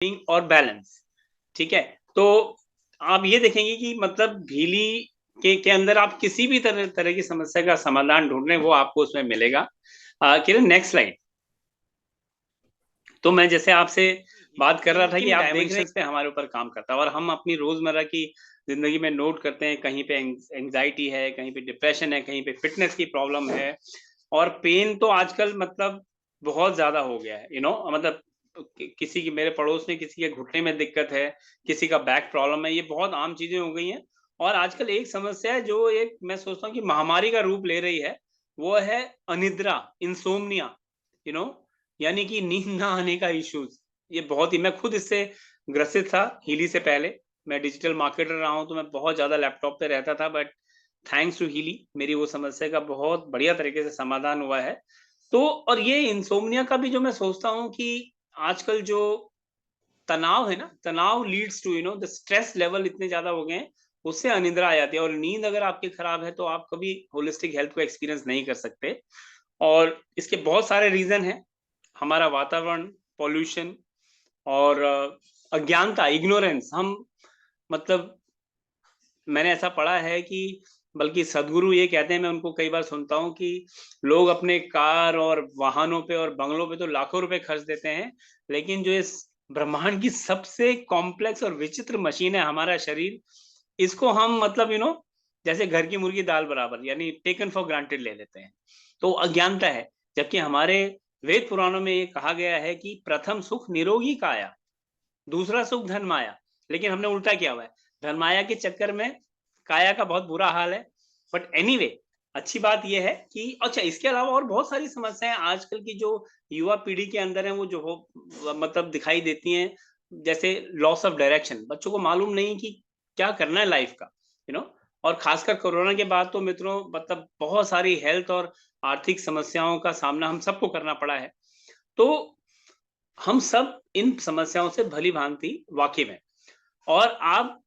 और बैलेंस। ठीक है, तो आप ये देखेंगे कि मतलब भीली के अंदर आप किसी भी तरह की समस्या का समाधान ढूंढ रहे हैं वो आपको उसमें मिलेगा। किरण, नेक्स्ट स्लाइड। तो मैं जैसे आपसे बात कर रहा था कि आप देख रहे हैं पे हमारे ऊपर काम करता है और हम अपनी रोजमर्रा की जिंदगी में नोट करते हैं, कहीं पे एंजाइटी है, कहीं पे डिप्रेशन है, कहीं पे फिटनेस की प्रॉब्लम है, और पेन तो आजकल मतलब बहुत ज्यादा हो गया है, मतलब किसी की, मेरे पड़ोस में किसी के घुटने में दिक्कत है, किसी का बैक प्रॉब्लम है, ये बहुत आम चीजें हो गई हैं। और आजकल एक समस्या है जो एक मैं सोचता हूँ कि महामारी का रूप ले रही है, वो है अनिद्रा, इंसोम्निया, यू नो यानी कि नींद ना आने का इश्यूज। ये बहुत ही, मैं खुद इससे ग्रसित था हीली से पहले। मैं डिजिटल मार्केटर रहा हूं तो मैं बहुत ज्यादा लैपटॉप पे रहता था, बट थैंक्स टू हीली मेरी वो समस्या का बहुत बढ़िया तरीके से समाधान हुआ है। तो और ये इंसोम्निया का भी जो मैं सोचता हूँ कि आजकल जो तनाव है ना, तनाव leads to the stress level इतने ज्यादा हो गए हैं, उससे अनिद्रा आ जाती है, और नींद अगर आपकी खराब है तो आप कभी होलिस्टिक हेल्थ को एक्सपीरियंस नहीं कर सकते। और इसके बहुत सारे रीजन हैं। हमारा वातावरण, पॉल्यूशन, और अज्ञानता, इग्नोरेंस। हम मतलब मैंने ऐसा पढ़ा है कि बल्कि सदगुरु ये कहते हैं, मैं उनको कई बार सुनता हूँ कि लोग अपने कार और वाहनों पे और बंगलों पे तो लाखों रुपए खर्च देते हैं, लेकिन जो इस ब्रह्मांड की सबसे कॉम्प्लेक्स और विचित्र मशीन है हमारा शरीर, इसको हम मतलब जैसे घर की मुर्गी दाल बराबर, यानी टेकन फॉर ग्रांटेड ले लेते हैं। तो अज्ञानता है। जबकि हमारे वेद पुराणों में ये कहा गया है कि प्रथम सुख निरोगी काया, दूसरा सुख धन माया। लेकिन हमने उल्टा किया हुआ है, धन माया के चक्कर में काया का बहुत बुरा हाल है। बट एनीवे, अच्छी बात यह है कि अच्छा, इसके अलावा और बहुत सारी समस्याएं आजकल की जो युवा पीढ़ी के अंदर है वो जो हो मतलब दिखाई देती हैं। जैसे लॉस ऑफ डायरेक्शन, बच्चों को मालूम नहीं कि क्या करना है लाइफ का, और खासकर कोरोना के बाद तो मित्रों मतलब बहुत सारी हेल्थ और आर्थिक समस्याओं का सामना हम सबको करना पड़ा है। तो हम सब इन समस्याओं से भली भांति वाकिफ हैं, और आप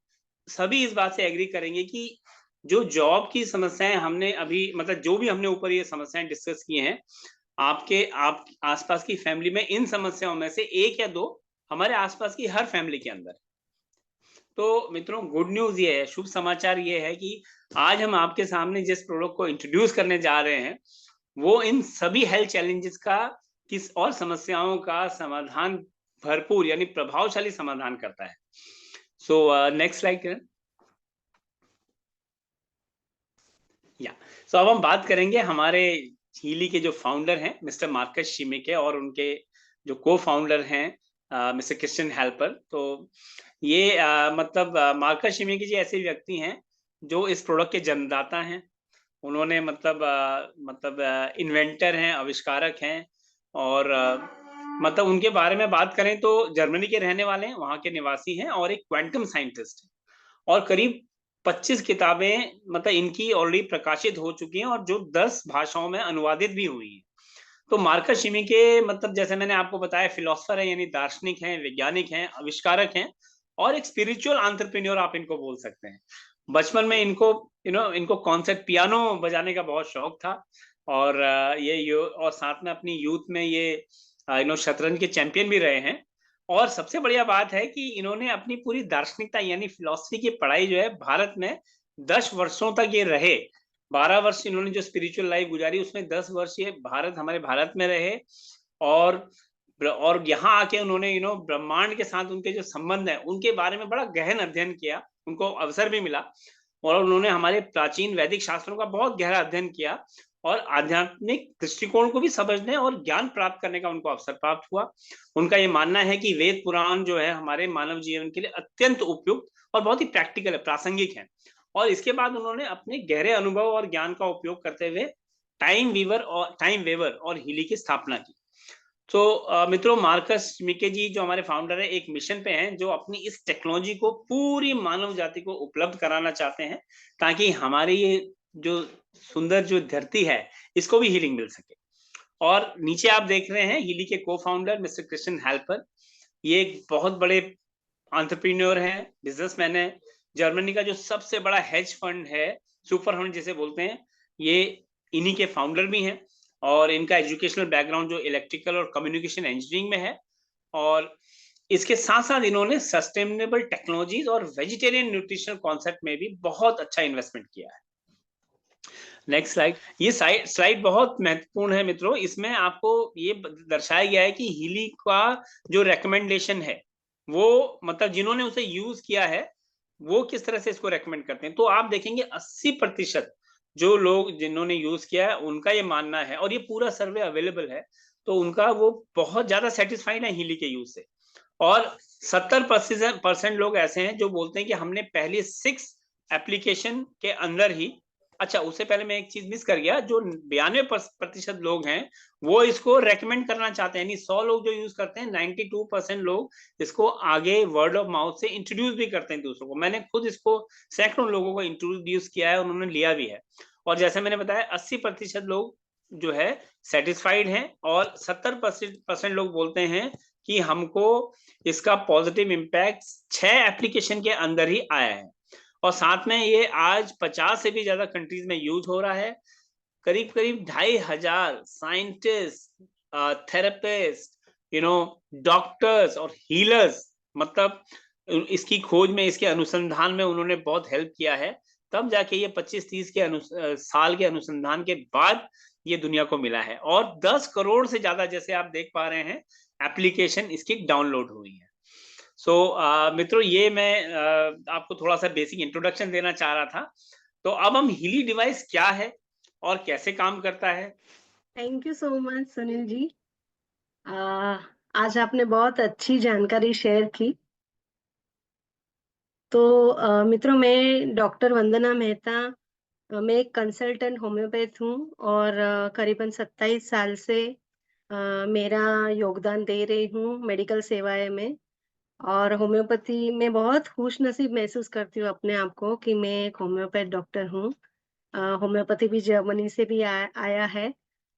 सभी इस बात से एग्री करेंगे कि जो जॉब की समस्याएं हमने अभी मतलब जो भी हमने ऊपर ये समस्याएं डिस्कस की हैं, आपके आप आसपास की फैमिली में इन समस्याओं में से एक या दो हमारे आसपास की हर फैमिली के अंदर। तो मित्रों, गुड न्यूज ये है, शुभ समाचार ये है कि आज हम आपके सामने जिस प्रोडक्ट को इंट्रोड्यूस करने जा रहे हैं वो इन सभी हेल्थ चैलेंजेस का किस और समस्याओं का समाधान, भरपूर यानी प्रभावशाली समाधान करता है। सो नेक्स्ट स्लाइड करें। या सो अब हम बात करेंगे हमारे हीली के जो फाउंडर हैं मिस्टर मार्कस शिमिके, और उनके जो को फाउंडर हैं मिस्टर क्रिश्चियन हेल्पर। तो ये मतलब मार्कस शिमिके जी ऐसे व्यक्ति हैं जो इस प्रोडक्ट के जन्मदाता हैं। उन्होंने मतलब इन्वेंटर हैं, आविष्कारक हैं, और मतलब उनके बारे में बात करें तो जर्मनी के रहने वाले हैं, वहाँ के निवासी हैं, और एक क्वांटम साइंटिस्ट हैं। और करीब 25 किताबें मतलब इनकी ऑलरेडी प्रकाशित हो चुकी हैं, और जो 10 भाषाओं में अनुवादित भी हुई हैं। तो मार्कस शिमिके मतलब जैसे मैंने आपको बताया, फिलोसफर है, यानी दार्शनिक हैं, वैज्ञानिक हैं, आविष्कारक हैं, और एक स्पिरिचुअल एंटरप्रेन्योर आप इनको बोल सकते हैं। बचपन में इनको इनको कॉन्सर्ट पियानो बजाने का बहुत शौक था, और और साथ में अपनी यूथ में ये शतरंज के चैंपियन भी रहे हैं। और सबसे बढ़िया बात है कि इन्होंने अपनी पूरी दार्शनिकता यानी फिलोसफी की पढ़ाई जो है भारत में 10 वर्षों तक ये रहे। 12 वर्ष इन्होंने जो स्पिरिचुअल लाइफ गुजारी उसमें 10 वर्ष ये हमारे भारत में रहे। और यहाँ आके उन्होंने ब्रह्मांड के साथ उनके जो संबंध है उनके बारे में बड़ा गहन अध्ययन किया, उनको अवसर भी मिला, और उन्होंने हमारे प्राचीन वैदिक शास्त्रों का बहुत गहरा अध्ययन किया, और आध्यात्मिक दृष्टिकोण को भी समझने और ज्ञान प्राप्त करने का उनको अवसर प्राप्त हुआ। उनका ये मानना है कि वेद पुराण जो है हमारे मानव जीवन के लिए अत्यंत उपयुक्त और बहुत ही प्रैक्टिकल है, प्रासंगिक है। और इसके बाद उन्होंने अपने गहरे अनुभव और ज्ञान का उपयोग करते हुए टाइम वेवर और हीली की स्थापना की। तो मित्रों, मार्कस मिके जी जो हमारे फाउंडर है एक मिशन पे हैं, जो अपनी इस टेक्नोलॉजी को पूरी मानव जाति को उपलब्ध कराना चाहते हैं, ताकि हमारी ये जो सुंदर जो धरती है इसको भी हीलिंग मिल सके। और नीचे आप देख रहे हैं हीली के को फाउंडर मिस्टर क्रिश्चियन हेल्पर। ये एक बहुत बड़े एंटरप्रेन्योर हैं, बिजनेसमैन है। जर्मनी का जो सबसे बड़ा हेज फंड है, सुपर फंड जिसे बोलते हैं, ये इन्हीं के फाउंडर भी हैं। और इनका एजुकेशनल बैकग्राउंड जो इलेक्ट्रिकल और कम्युनिकेशन इंजीनियरिंग में है। और इसके साथ साथ इन्होंने सस्टेनेबल टेक्नोलॉजीज और वेजिटेरियन न्यूट्रिशनल कॉन्सेप्ट में भी बहुत अच्छा इन्वेस्टमेंट किया है। Next slide. ये स्लाइड बहुत महत्वपूर्ण है मित्रों। इसमें आपको ये दर्शाया गया है कि हीली का जो रेकमेंडेशन है वो मतलब जिन्होंने उसे यूज किया है वो किस तरह से इसको रेकमेंड करते हैं। तो आप देखेंगे 80% जो लोग जिन्होंने यूज किया है उनका ये मानना है, और ये पूरा सर्वे अवेलेबल है, तो उनका वो बहुत ज्यादा सेटिस्फाइड है हीली के यूज से। और 70% लोग ऐसे हैं जो बोलते हैं कि हमने पहले 6 एप्लीकेशन के अंदर ही, अच्छा उससे पहले मैं एक चीज मिस कर गया, जो 92% लोग हैं वो इसको रेकमेंड करना चाहते हैं, यानी 100 लोग जो यूज करते हैं 92% लोग इसको आगे वर्ड ऑफ माउथ से इंट्रोड्यूस भी करते हैं दूसरों को। मैंने खुद इसको सैकड़ों लोगों को इंट्रोड्यूस किया है, उन्होंने लिया भी है। और जैसे मैंने बताया 80% लोग जो है सेटिस्फाइड हैं, और 70% लोग बोलते हैं कि हमको इसका पॉजिटिव इम्पैक्ट 6 एप्लीकेशन के अंदर ही आया है। और साथ में ये आज 50 से भी ज्यादा कंट्रीज में यूज हो रहा है। करीब करीब 2500 साइंटिस्ट, थेरेपिस्ट, डॉक्टर्स और हीलर्स, मतलब इसकी खोज में, इसके अनुसंधान में उन्होंने बहुत हेल्प किया है। तब जाके ये 25-30 के साल के अनुसंधान के बाद ये दुनिया को मिला है। और 10 करोड़ से ज्यादा, जैसे आप देख पा रहे हैं, एप्लीकेशन इसकी डाउनलोड हुई है। सो मित्रों, ये मैं आपको थोड़ा सा बेसिक इंट्रोडक्शन देना चाह रहा था। तो अब हम हीली डिवाइस क्या है और कैसे काम करता है। Thank you so much Sunil ji. आज आपने बहुत अच्छी जानकारी शेयर की। तो मित्रों, मैं डॉक्टर वंदना मेहता, मैं एक कंसल्टेंट होम्योपैथ हूँ, और करीबन 27 साल से मेरा योगदान दे रही हूँ मेडिकल सेवाएं में। और होम्योपैथी में बहुत खुश नसीब महसूस करती हूँ अपने आप को कि मैं एक होम्योपैथ डॉक्टर हूँ। होम्योपैथी भी जर्मनी से भी आया है,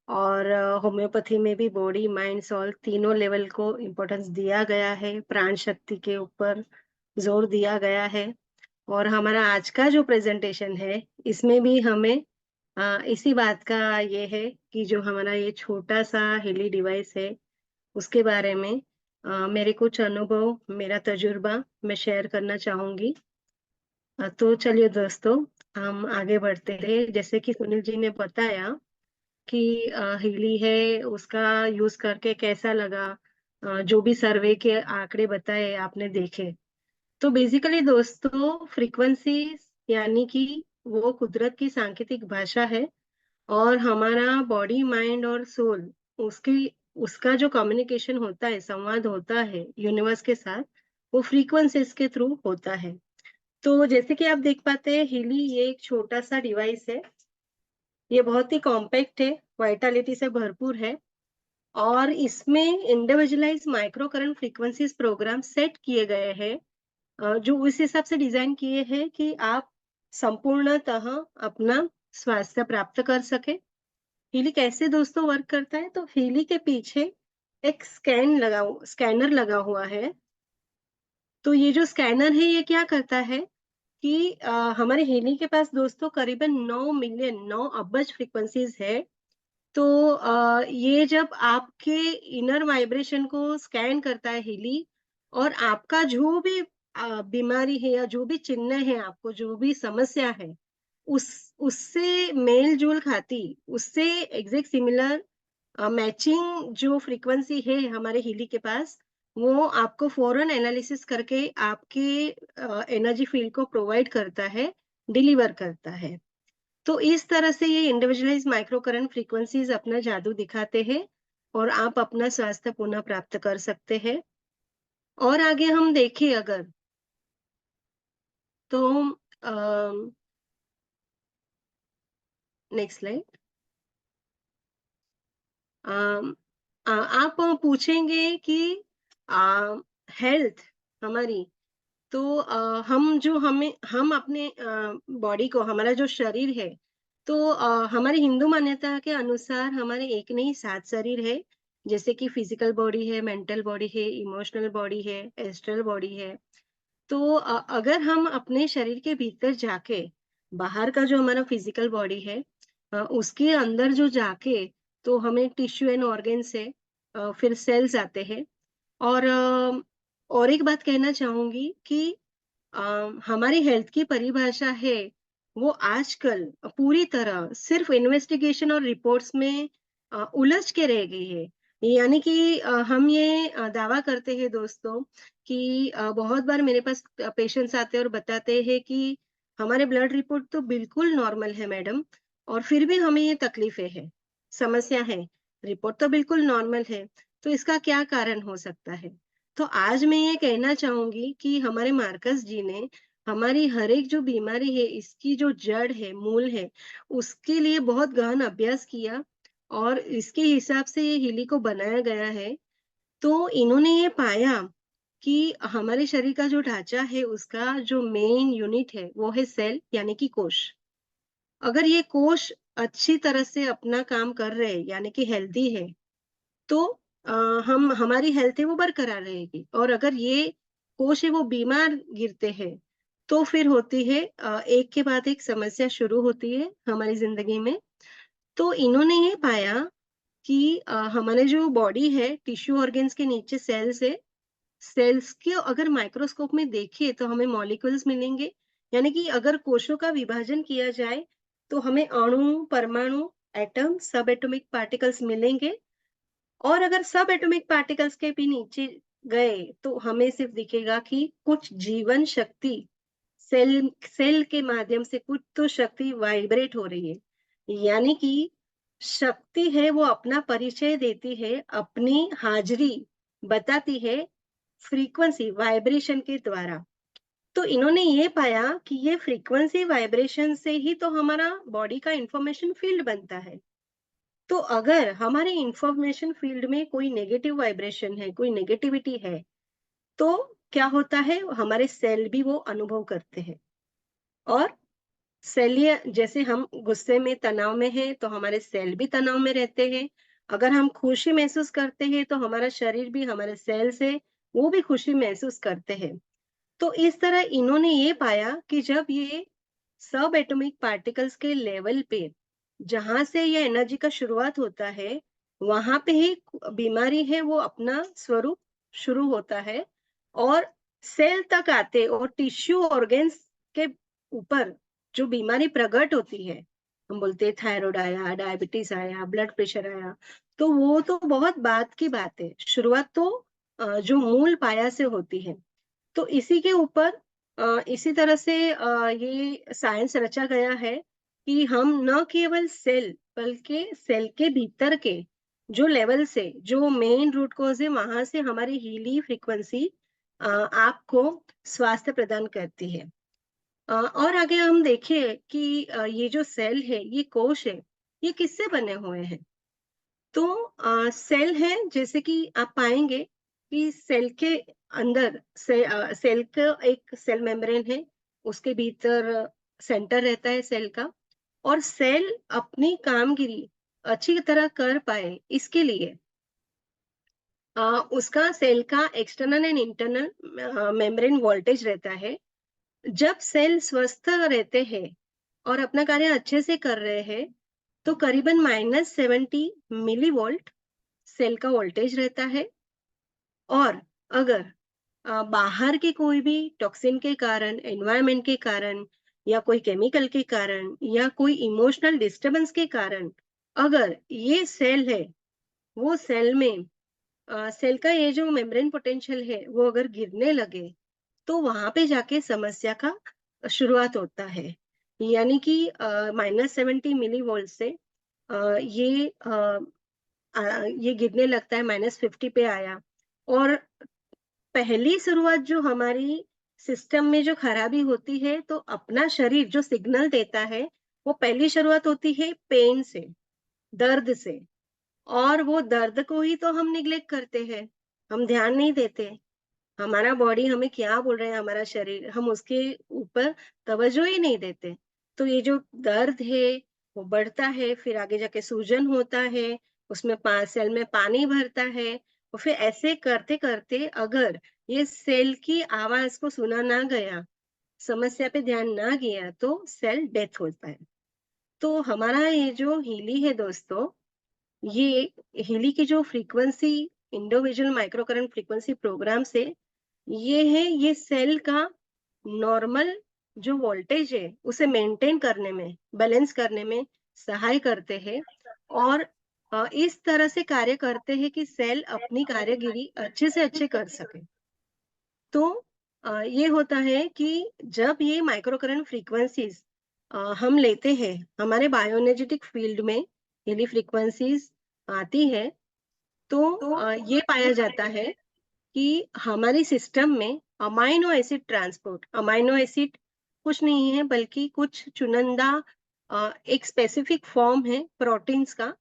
और होम्योपैथी में भी बॉडी माइंड सोल तीनों लेवल को इम्पोर्टेंस दिया गया है, प्राण शक्ति के ऊपर जोर दिया गया है। और हमारा आज का जो प्रेजेंटेशन है इसमें भी हमें इसी बात का ये है कि जो हमारा ये छोटा सा हीली डिवाइस है उसके बारे में मेरे कुछ अनुभव, मेरा तजुर्बा मैं शेयर करना चाहूंगी। तो चलिए दोस्तों, हम आगे बढ़ते हैं। जैसे कि सुनील जी ने बताया कि हीली है, उसका यूज करके कैसा लगा, जो भी सर्वे के आंकड़े बताए आपने देखे। तो बेसिकली दोस्तों, फ्रीक्वेंसी यानी कि वो कुदरत की सांकेतिक भाषा है, और हमारा बॉडी माइंड और सोल, उसकी उसका जो कम्युनिकेशन होता है, संवाद होता है यूनिवर्स के साथ, वो फ्रीक्वेंसीज के थ्रू होता है। तो जैसे कि आप देख पाते हैं, हीली ये एक छोटा सा डिवाइस है। ये बहुत ही कॉम्पैक्ट है, वाइटलिटी से भरपूर है, और इसमें individualize micro current frequencies program set किए गए हैं, जो उस हिसाब से डिजाइन किए हैं कि आप संपूर्णतः अपना स्वास्थ्य प्राप्त कर सके। हीली कैसे दोस्तों वर्क करता है? तो हीली के पीछे एक स्कैनर लगा हुआ है। तो ये जो स्कैनर है ये क्या करता है कि हमारे हीली के पास दोस्तों करीबन 9 मिलियन 9 अब्ज फ्रीक्वेंसीज है। तो ये जब आपके इनर वाइब्रेशन को स्कैन करता है हीली, और आपका जो भी बीमारी है या जो भी चिन्ह है, आपको जो भी समस्या है, उस उससे मेल जोल खाती, उससे एग्जैक्ट सिमिलर मैचिंग जो फ्रीक्वेंसी है हमारे हीली के पास, वो आपको फौरन एनालिसिस करके आपके एनर्जी फील्ड को प्रोवाइड करता है, डिलीवर करता है। तो इस तरह से ये इंडिविजुअलाइज माइक्रो करंट फ्रीक्वेंसीज अपना जादू दिखाते हैं, और आप अपना स्वास्थ्य पुनः प्राप्त कर सकते हैं। और आगे हम देखें अगर, तो नेक्स्ट स्लाइड। आप पूछेंगे कि हेल्थ हमारी, तो हम अपने बॉडी को, हमारा जो शरीर है, तो हमारी हिंदू मान्यता के अनुसार हमारे एक नहीं 7 शरीर है। जैसे कि फिजिकल बॉडी है, मेंटल बॉडी है, इमोशनल बॉडी है, एस्ट्रल बॉडी है। तो अगर हम अपने शरीर के भीतर जाके, बाहर का जो हमारा फिजिकल बॉडी है, उसके अंदर जो जाके, तो हमें टिश्यू एंड ऑर्गन से फिर सेल्स आते हैं, और और एक बात कहना चाहूँगी कि अ, हमारी हेल्थ की परिभाषा है, वो आजकल पूरी तरह सिर्फ़ इन्वेस्टिगेशन और रिपोर्ट्स में उलझ के रह गई है। यानी कि हम ये दावा करते हैं दोस्तों कि बहुत बार मेरे पास पेशेंट्स आते हैं और बताते हैं कि हमारे ब्लड रिपोर्ट तो बिल्कुल नॉर्मल है मैडम और फिर भी हमें ये तकलीफ़ें हैं, समस्या है। रिपोर्ट तो बिल्कुल नॉर्मल है, तो इसका क्या कारण हो सकता है? तो आज मैं ये कहना चाहूँगी कि हमारे मार्कस जी ने हमारी हर एक जो बीमारी है, इसकी जो जड़ है, मूल है, उसके लिए बहुत गहन अभ्यास किया और इसके हिसाब से ये हीली को बनाया गया है। तो इन्होंने ये पाया कि हमारे शरीर का जो ढाँचा है, उसका जो मेन यूनिट है, वो है सेल यानी कि कोश। अगर ये कोश अच्छी तरह से अपना काम कर रहे हैं, यानी कि हेल्दी है, तो अ, हम हमारी हेल्थ है वो बरकरार रहेगी और अगर ये कोश है वो बीमार गिरते हैं तो फिर होती है एक के बाद एक समस्या शुरू होती है हमारी जिंदगी में। तो इन्होंने ये पाया कि हमारे जो बॉडी है टिश्यू ऑर्गन्स के नीचे सेल्स है, सेल्स के अगर माइक्रोस्कोप में देखें तो हमें मॉलिक्यूल्स मिलेंगे, यानी कि अगर कोशों का विभाजन किया जाए तो हमें अणु, परमाणु, एटम, सब एटॉमिक पार्टिकल्स मिलेंगे और अगर सब एटॉमिक पार्टिकल्स के भी नीचे गए तो हमें सिर्फ दिखेगा कि कुछ जीवन शक्ति सेल सेल के माध्यम से कुछ तो शक्ति वाइब्रेट हो रही है। यानी कि शक्ति है वो अपना परिचय देती है, अपनी हाजिरी बताती है फ्रीक्वेंसी वाइब्रेशन के द्वारा। तो इन्होंने ये पाया कि ये फ्रीक्वेंसी वाइब्रेशन से ही तो हमारा बॉडी का इंफॉर्मेशन फील्ड बनता है। तो अगर हमारे इंफॉर्मेशन फील्ड में कोई नेगेटिव वाइब्रेशन है, कोई नेगेटिविटी है, तो क्या होता है हमारे सेल भी वो अनुभव करते हैं और सेल जैसे हम गुस्से में, तनाव में हैं, तो हमारे सेल भी तनाव में रहते हैं। अगर हम खुशी महसूस करते हैं, तो हमारा शरीर भी हमारे सेल से वो भी खुशी महसूस करते हैं। तो इस तरह इन्होंने ये पाया कि जब ये सब एटॉमिक पार्टिकल्स के लेवल पे जहां से ये एनर्जी का शुरुआत होता है, वहां पे ही बीमारी है वो अपना स्वरूप शुरू होता है और सेल तक आते और टिश्यू ऑर्गन्स के ऊपर जो बीमारी प्रकट होती है, हम बोलते हैं थायराइड आया, डायबिटीज आया, ब्लड प्रेशर आया, तो वो तो बहुत बाद की बात है। शुरुआत तो जो मूल पाया से होती है। तो इसी के ऊपर इसी तरह से ये साइंस रचा गया है कि हम न केवल सेल बल्कि सेल के भीतर के जो लेवल से जो मेन रूट कॉज है वहां से हमारी हीली फ्रीक्वेंसी आपको स्वास्थ्य प्रदान करती है। और आगे हम देखें कि ये जो सेल है, ये कोश है, ये किससे बने हुए हैं? तो सेल है जैसे कि आप पाएंगे कि सेल के अंदर सेल का एक सेल मेम्ब्रेन है, उसके भीतर सेंटर रहता है सेल का और सेल अपनी कामगिरी अच्छी तरह कर पाए इसके लिए उसका सेल का external and internal membrane voltage रहता है। जब सेल स्वस्थ रहते हैं और अपना कार्य अच्छे से कर रहे हैं तो करीबन -70 मिली वोल्ट सेल का वोल्टेज रहता है। और अगर बाहर के कोई भी टॉक्सिन के कारण, एनवायरनमेंट के कारण या कोई केमिकल के कारण या कोई इमोशनल डिस्टरबेंस के कारण अगर ये सेल है, वो सेल में सेल का ये जो मेम्ब्रेन पोटेंशियल है वो अगर गिरने लगे तो वहां पे जाके समस्या का शुरुआत होता है। यानी कि -70 मिली वोल्ट से ये ये गिरने लगता है, -50 पे आया और पहली शुरुआत जो हमारी सिस्टम में जो खराबी होती है तो अपना शरीर जो सिग्नल देता है वो पहली शुरुआत होती है पेन से, दर्द से। और वो दर्द को ही तो हम निग्लेक्ट करते हैं, हम ध्यान नहीं देते। हमारा बॉडी हमें क्या बोल रहा है, हमारा शरीर, हम उसके ऊपर तवज्जो ही नहीं देते। तो ये जो दर्द है वो बढ़ता है, फिर आगे जाके सूजन होता है, उसमें सेल में पानी भरता है और फिर ऐसे करते करते अगर ये सेल की आवाज को सुना ना गया, समस्या पे ध्यान ना गया तो सेल डेथ होता है। तो हमारा ये जो हीली है दोस्तों, ये हीली की जो frequency individual micro current frequency program से ये सेल का नॉर्मल जो वोल्टेज है उसे मेंटेन करने में, बैलेंस करने में सहाय करते हैं और इस तरह से कार्य करते हैं कि सेल अपनी कार्यगिरी अच्छे से अच्छे कर सके। तो ये होता है कि जब ये माइक्रो करंट फ्रीक्वेंसीज हम लेते हैं, हमारे बायोएनर्जेटिक फील्ड में ये फ्रीक्वेंसीज आती है, तो ये पाया जाता है कि हमारी सिस्टम में amino acid transport, amino acid कुछ नहीं है बल्कि कुछ चुनिंदा एक स्पेसिफिक फॉर्म है प्रोटीन्स का,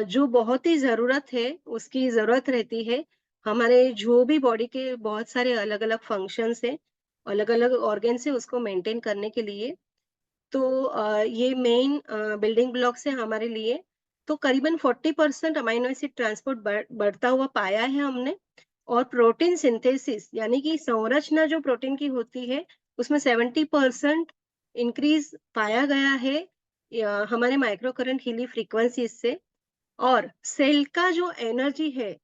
जो बहुत ही ज़रूरत है, उसकी ज़रूरत रहती है हमारे जो भी बॉडी के बहुत सारे अलग-अलग फंक्शंस हैं, अलग-अलग ऑर्गन्स हैं उसको मेंटेन करने के लिए। तो ये मेन बिल्डिंग ब्लॉक्स है हमारे लिए। तो करीबन 40% अमाइनो एसिड ट्रांसपोर्ट बढ़ता हुआ पाया है हमने और प्रोटीन सिंथेसिस यानी कि संरचना जो प्रोटीन की होती है, उसमें 70% इंक्रीज़ पाया गया है हमारे माइक्रो करंट हीली फ्रीक्वेंसीज़ से। और सेल का जो एनर्जी है,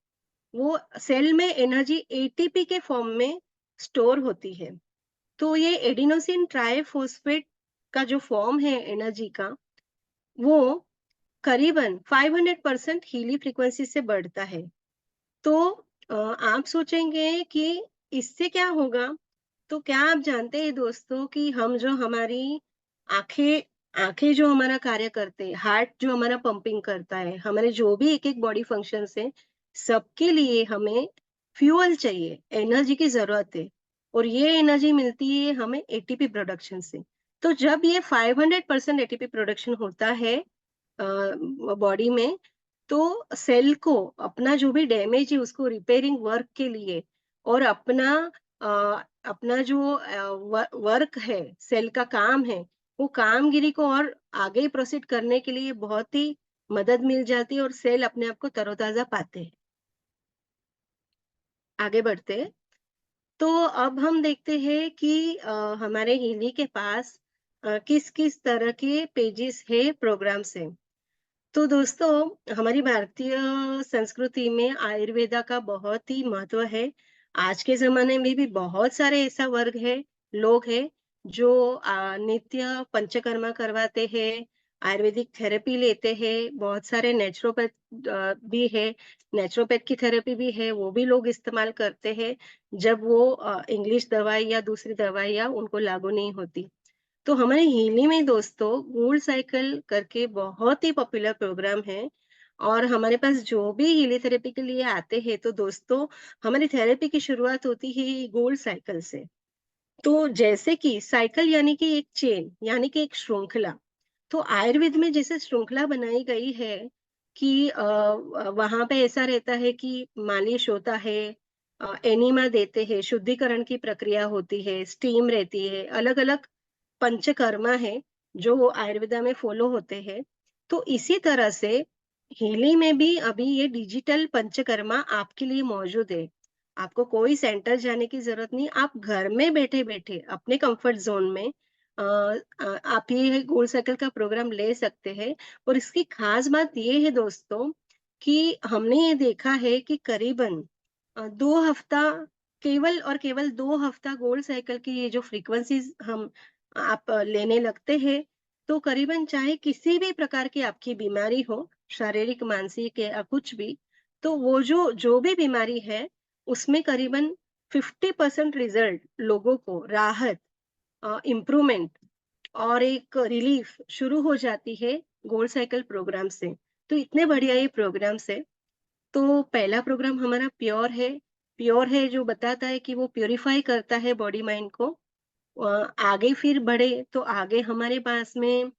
वो सेल में एनर्जी एटीपी के फॉर्म में स्टोर होती है। तो ये एडिनोसिन ट्राइफॉस्फेट का जो फॉर्म है एनर्जी का, वो करीबन 500% हीली फ्रीक्वेंसी से बढ़ता है। तो आप सोचेंगे कि इससे क्या होगा? तो क्या आप जानते हैं दोस्तों कि हम जो हमारी आँखें आँखें जो हमारा कार्य करते हैं, हार्ट जो हमारा पंपिंग करता है, हमारे जो भी एक-एक बॉडी फंक्शन्स हैं, सबके लिए हमें फ्यूअल चाहिए, एनर्जी की ज़रूरत है और ये एनर्जी मिलती है हमें एटीपी प्रोडक्शन से। तो जब ये 500% एटीपी प्रोडक्शन होता है बॉडी में, तो सेल को अपना जो भी डैमेज है उसको रिपेयरिंग वर्क के लिए और अ, अपना जो वर्क है, सेल का काम है, वो कामगिरी को और आगे प्रोसीड करने के लिए बहुत ही मदद मिल जाती है और सेल अपने आप को तरोताज़ा पाते हैं। आगे बढ़ते हैं। तो अब हम देखते हैं कि हमारे हिंदी के पास किस-किस तरह के पेजेस है, प्रोग्राम्स हैं। तो दोस्तों, हमारी भारतीय संस्कृति में आयुर्वेदा का बहुत ही महत्व है। आज के ज़माने में भी बहुत सारे ऐसा वर्ग है, लोग हैं जो नित्य पंचकर्मा करवाते हैं, आयुर्वेदिक थेरेपी लेते हैं, बहुत सारे नेचुरोपैथ भी है, नेचुरोपैथ की थेरेपी भी है, वो भी लोग इस्तेमाल करते हैं, जब वो इंग्लिश दवाई या दूसरी दवाइयाँ उनको लागू नहीं होती। तो हमारे हिंदी में दोस्तों गूढ़ साइकिल करके बहुत ही पॉपुलर प्रोग्राम है और हमारे पास जो भी हीली थेरेपी के लिए आते हैं तो दोस्तों हमारी थेरेपी की शुरुआत होती है गोल्ड साइकिल से। तो जैसे कि साइकिल यानी कि एक चेन यानी कि एक श्रृंखला। तो आयुर्वेद में जैसे श्रृंखला बनाई गई है कि वहां पे ऐसा रहता है कि मालिश होता है, एनिमा देते हैं, शुद्धिकरण की प्रक्रिया होती है, स्टीम रहती है, अलग अलग पंचकर्मा है जो आयुर्वेदा में फॉलो होते हैं। तो इसी तरह से हिली में भी अभी ये डिजिटल पंचकर्मा आपके लिए मौजूद है। आपको कोई सेंटर जाने की जरूरत नहीं, आप घर में बैठे बैठे अपने कंफर्ट जोन में आप ये गोल साइकिल का प्रोग्राम ले सकते हैं। और इसकी खास बात ये है दोस्तों कि हमने ये देखा है कि करीबन 2 हफ्ता, केवल और केवल 2 हफ्ता गोल्ड साइकिल की ये जो फ्रीक्वेंसीज हम आप लेने लगते हैं, तो करीबन चाहे किसी भी प्रकार की आपकी बीमारी हो, शारीरिक, मानसिक या कुछ भी, तो वो जो जो भी बीमारी है, उसमें करीबन 50% रिजल्ट लोगों को राहत, इम्प्रूवमेंट और एक रिलीफ शुरू हो जाती है गोल्ड साइकिल प्रोग्राम से। तो इतने बढ़िया ये प्रोग्राम्स है। तो पहला प्रोग्राम हमारा प्योर है जो बताता है कि वो प्यूरिफाई करता है बॉडी माइंड को। आगे फिर बढ़े तो आगे हमारे पास में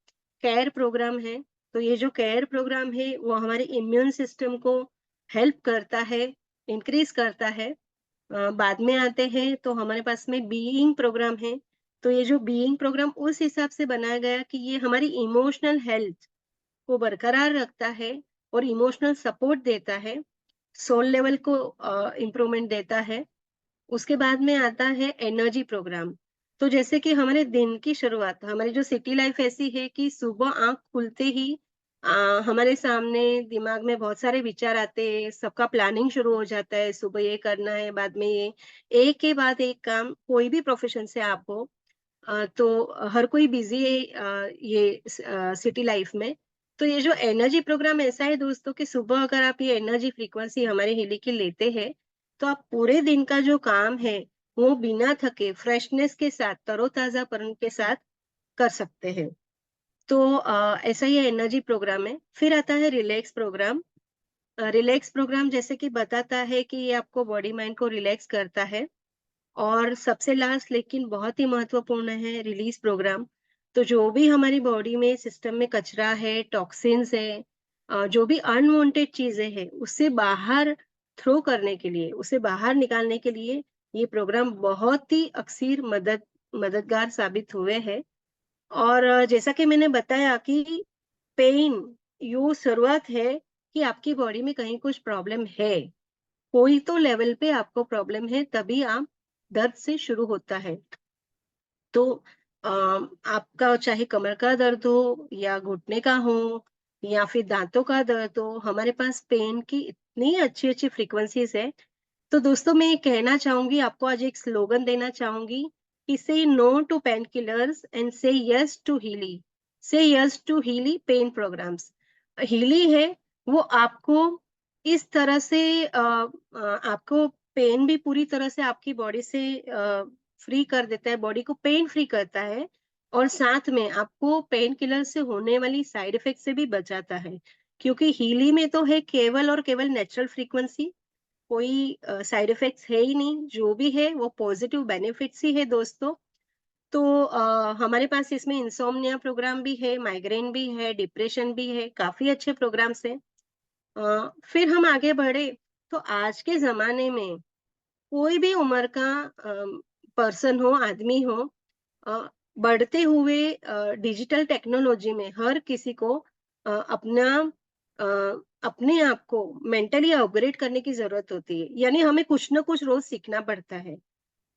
केयर प्रोग्राम है। तो ये जो केयर प्रोग्राम है वो हमारे इम्यून सिस्टम को हेल्प करता है, इंक्रीज करता है। बाद में आते हैं तो हमारे पास में बीइंग प्रोग्राम है। तो ये जो बीइंग प्रोग्राम उस हिसाब से बनाया गया कि ये हमारी इमोशनल हेल्थ को बरकरार रखता है और इमोशनल सपोर्ट देता है, सोल लेवल को इम्प्रूवमेंट देता है। उसके बाद में आता है एनर्जी प्रोग्राम। तो जैसे कि हमारे दिन की शुरुआत, हमारी जो सिटी लाइफ ऐसी है कि सुबह आँख खुलते ही हमारे सामने दिमाग में बहुत सारे विचार आते हैं, सबका प्लानिंग शुरू हो जाता है, सुबह ये करना है, बाद में ये, एक के बाद एक काम, कोई भी प्रोफ़ेशन से आप हो, तो हर कोई बिज़ी है सिटी लाइफ़ में। तो ये जो एनर्जी प्रोग्राम ऐसा है दोस्तों कि सुबह अगर आप ये एनर्जी फ्रीक्वेंसी हमारे हेली की लेते हैं, तो आप पूरे दिन का जो काम है, वो बिना थके फ्रेशनेस के साथ, तरोताज़ापन के साथ कर सकते हैं। तो ऐसा ये एनर्जी प्रोग्राम है। फिर आता है रिलैक्स प्रोग्राम। रिलैक्स प्रोग्राम जैसे कि बताता है कि ये आपको बॉडी माइंड को रिलैक्स करता है। और सबसे लास्ट लेकिन बहुत ही महत्वपूर्ण है रिलीज प्रोग्राम। तो जो भी हमारी बॉडी में सिस्टम में कचरा है, टॉक्सिन्स है, जो भी अनवांटेड चीजें हैं, उससे बाहर थ्रो करने के लिए, उसे बाहर निकालने के लिए ये प्रोग्राम बहुत ही अक्सर मददगार साबित हुए हैं। और जैसा कि मैंने बताया कि पेन यो शुरुआत है कि आपकी बॉडी में कहीं कुछ प्रॉब्लम है। कोई तो लेवल पे आपको प्रॉब्लम है, तभी आप दर्द से शुरू होता है। तो आपका चाहे कमर का दर्द हो या घुटने का हो या फिर दांतों का दर्द हो, हमारे पास पेन की इतनी अच्छी-अच्छी फ्रीक्वेंसीज़ है। तो दोस्तों मैं ये कहना चाहूँगी, आपको आज एक स्लोगन देना चाहूँगी कि say no to pain killers and say yes to Healy. Say yes to Healy pain programs. Healy है वो आपको इस तरह से आपको पेन भी पूरी तरह से आपकी बॉडी से फ्री कर देता है, बॉडी को पेन फ्री करता है और साथ में आपको पेन किलर से होने वाली साइड इफेक्ट से भी बचाता है। क्योंकि हीली में तो है केवल और केवल नेचुरल फ्रीक्वेंसी, कोई साइड इफेक्ट्स है ही नहीं, जो भी है वो पॉजिटिव बेनिफिट्स ही है दोस्तों। तो हमारे पास इसमें इंसोम्निया प्रोग्राम भी है, माइग्रेन भी है, डिप्रेशन भी है, काफ़ी अच्छे प्रोग्राम्स हैं। फिर हम आगे बढ़े, तो आज के ज़माने में कोई भी उम्र का पर्सन हो, आदमी हो, अ, बढ़ते हुए डिजिटल टेक्नोलॉजी में हर किसी को अ, अपने आप को मेंटली अपग्रेड करने की ज़रूरत होती है। यानी हमें कुछ ना कुछ रोज़ सीखना पड़ता है।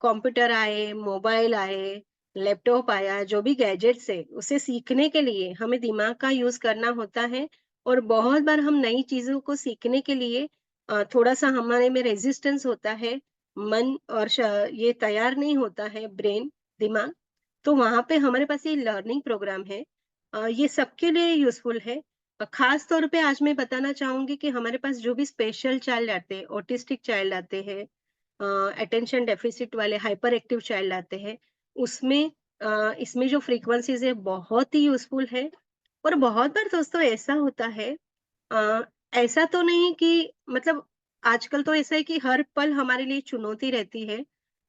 कंप्यूटर आए, मोबाइल आए, लैपटॉप आया, जो भी गैजेट्स है, उसे सीखने के लिए हमें दिमाग का यूज़ करना होता है और बहुत बार हम नई चीज़ों को सीखने के लिए थोड़ा-सा हमारे में रेजिस्टेंस होता है, मन और ये तैयार नहीं होता है ब्रेन, दिमाग, तो वहाँ पे हमारे पास ये लर्निंग प्रोग्राम है। ये सबके लिए यूज़फुल है। ख़ास तौर पे आज मैं बताना चाहूँगी कि हमारे पास जो भी स्पेशल चाइल्ड आते हैं, ऑटिस्टिक चाइल्ड आते हैं, अटेंशन डेफिसिट वाले हाइपर एक्टिव चाइल्ड आते हैं, उसमें इसमें जो फ्रीक्वेंसीज़ है बहुत ही यूज़फुल है। और बहुत बार दोस्तों ऐसा होता है, अ, ऐसा तो नहीं कि मतलब आजकल तो ऐसा है कि हर पल हमारे लिए चुनौती रहती है।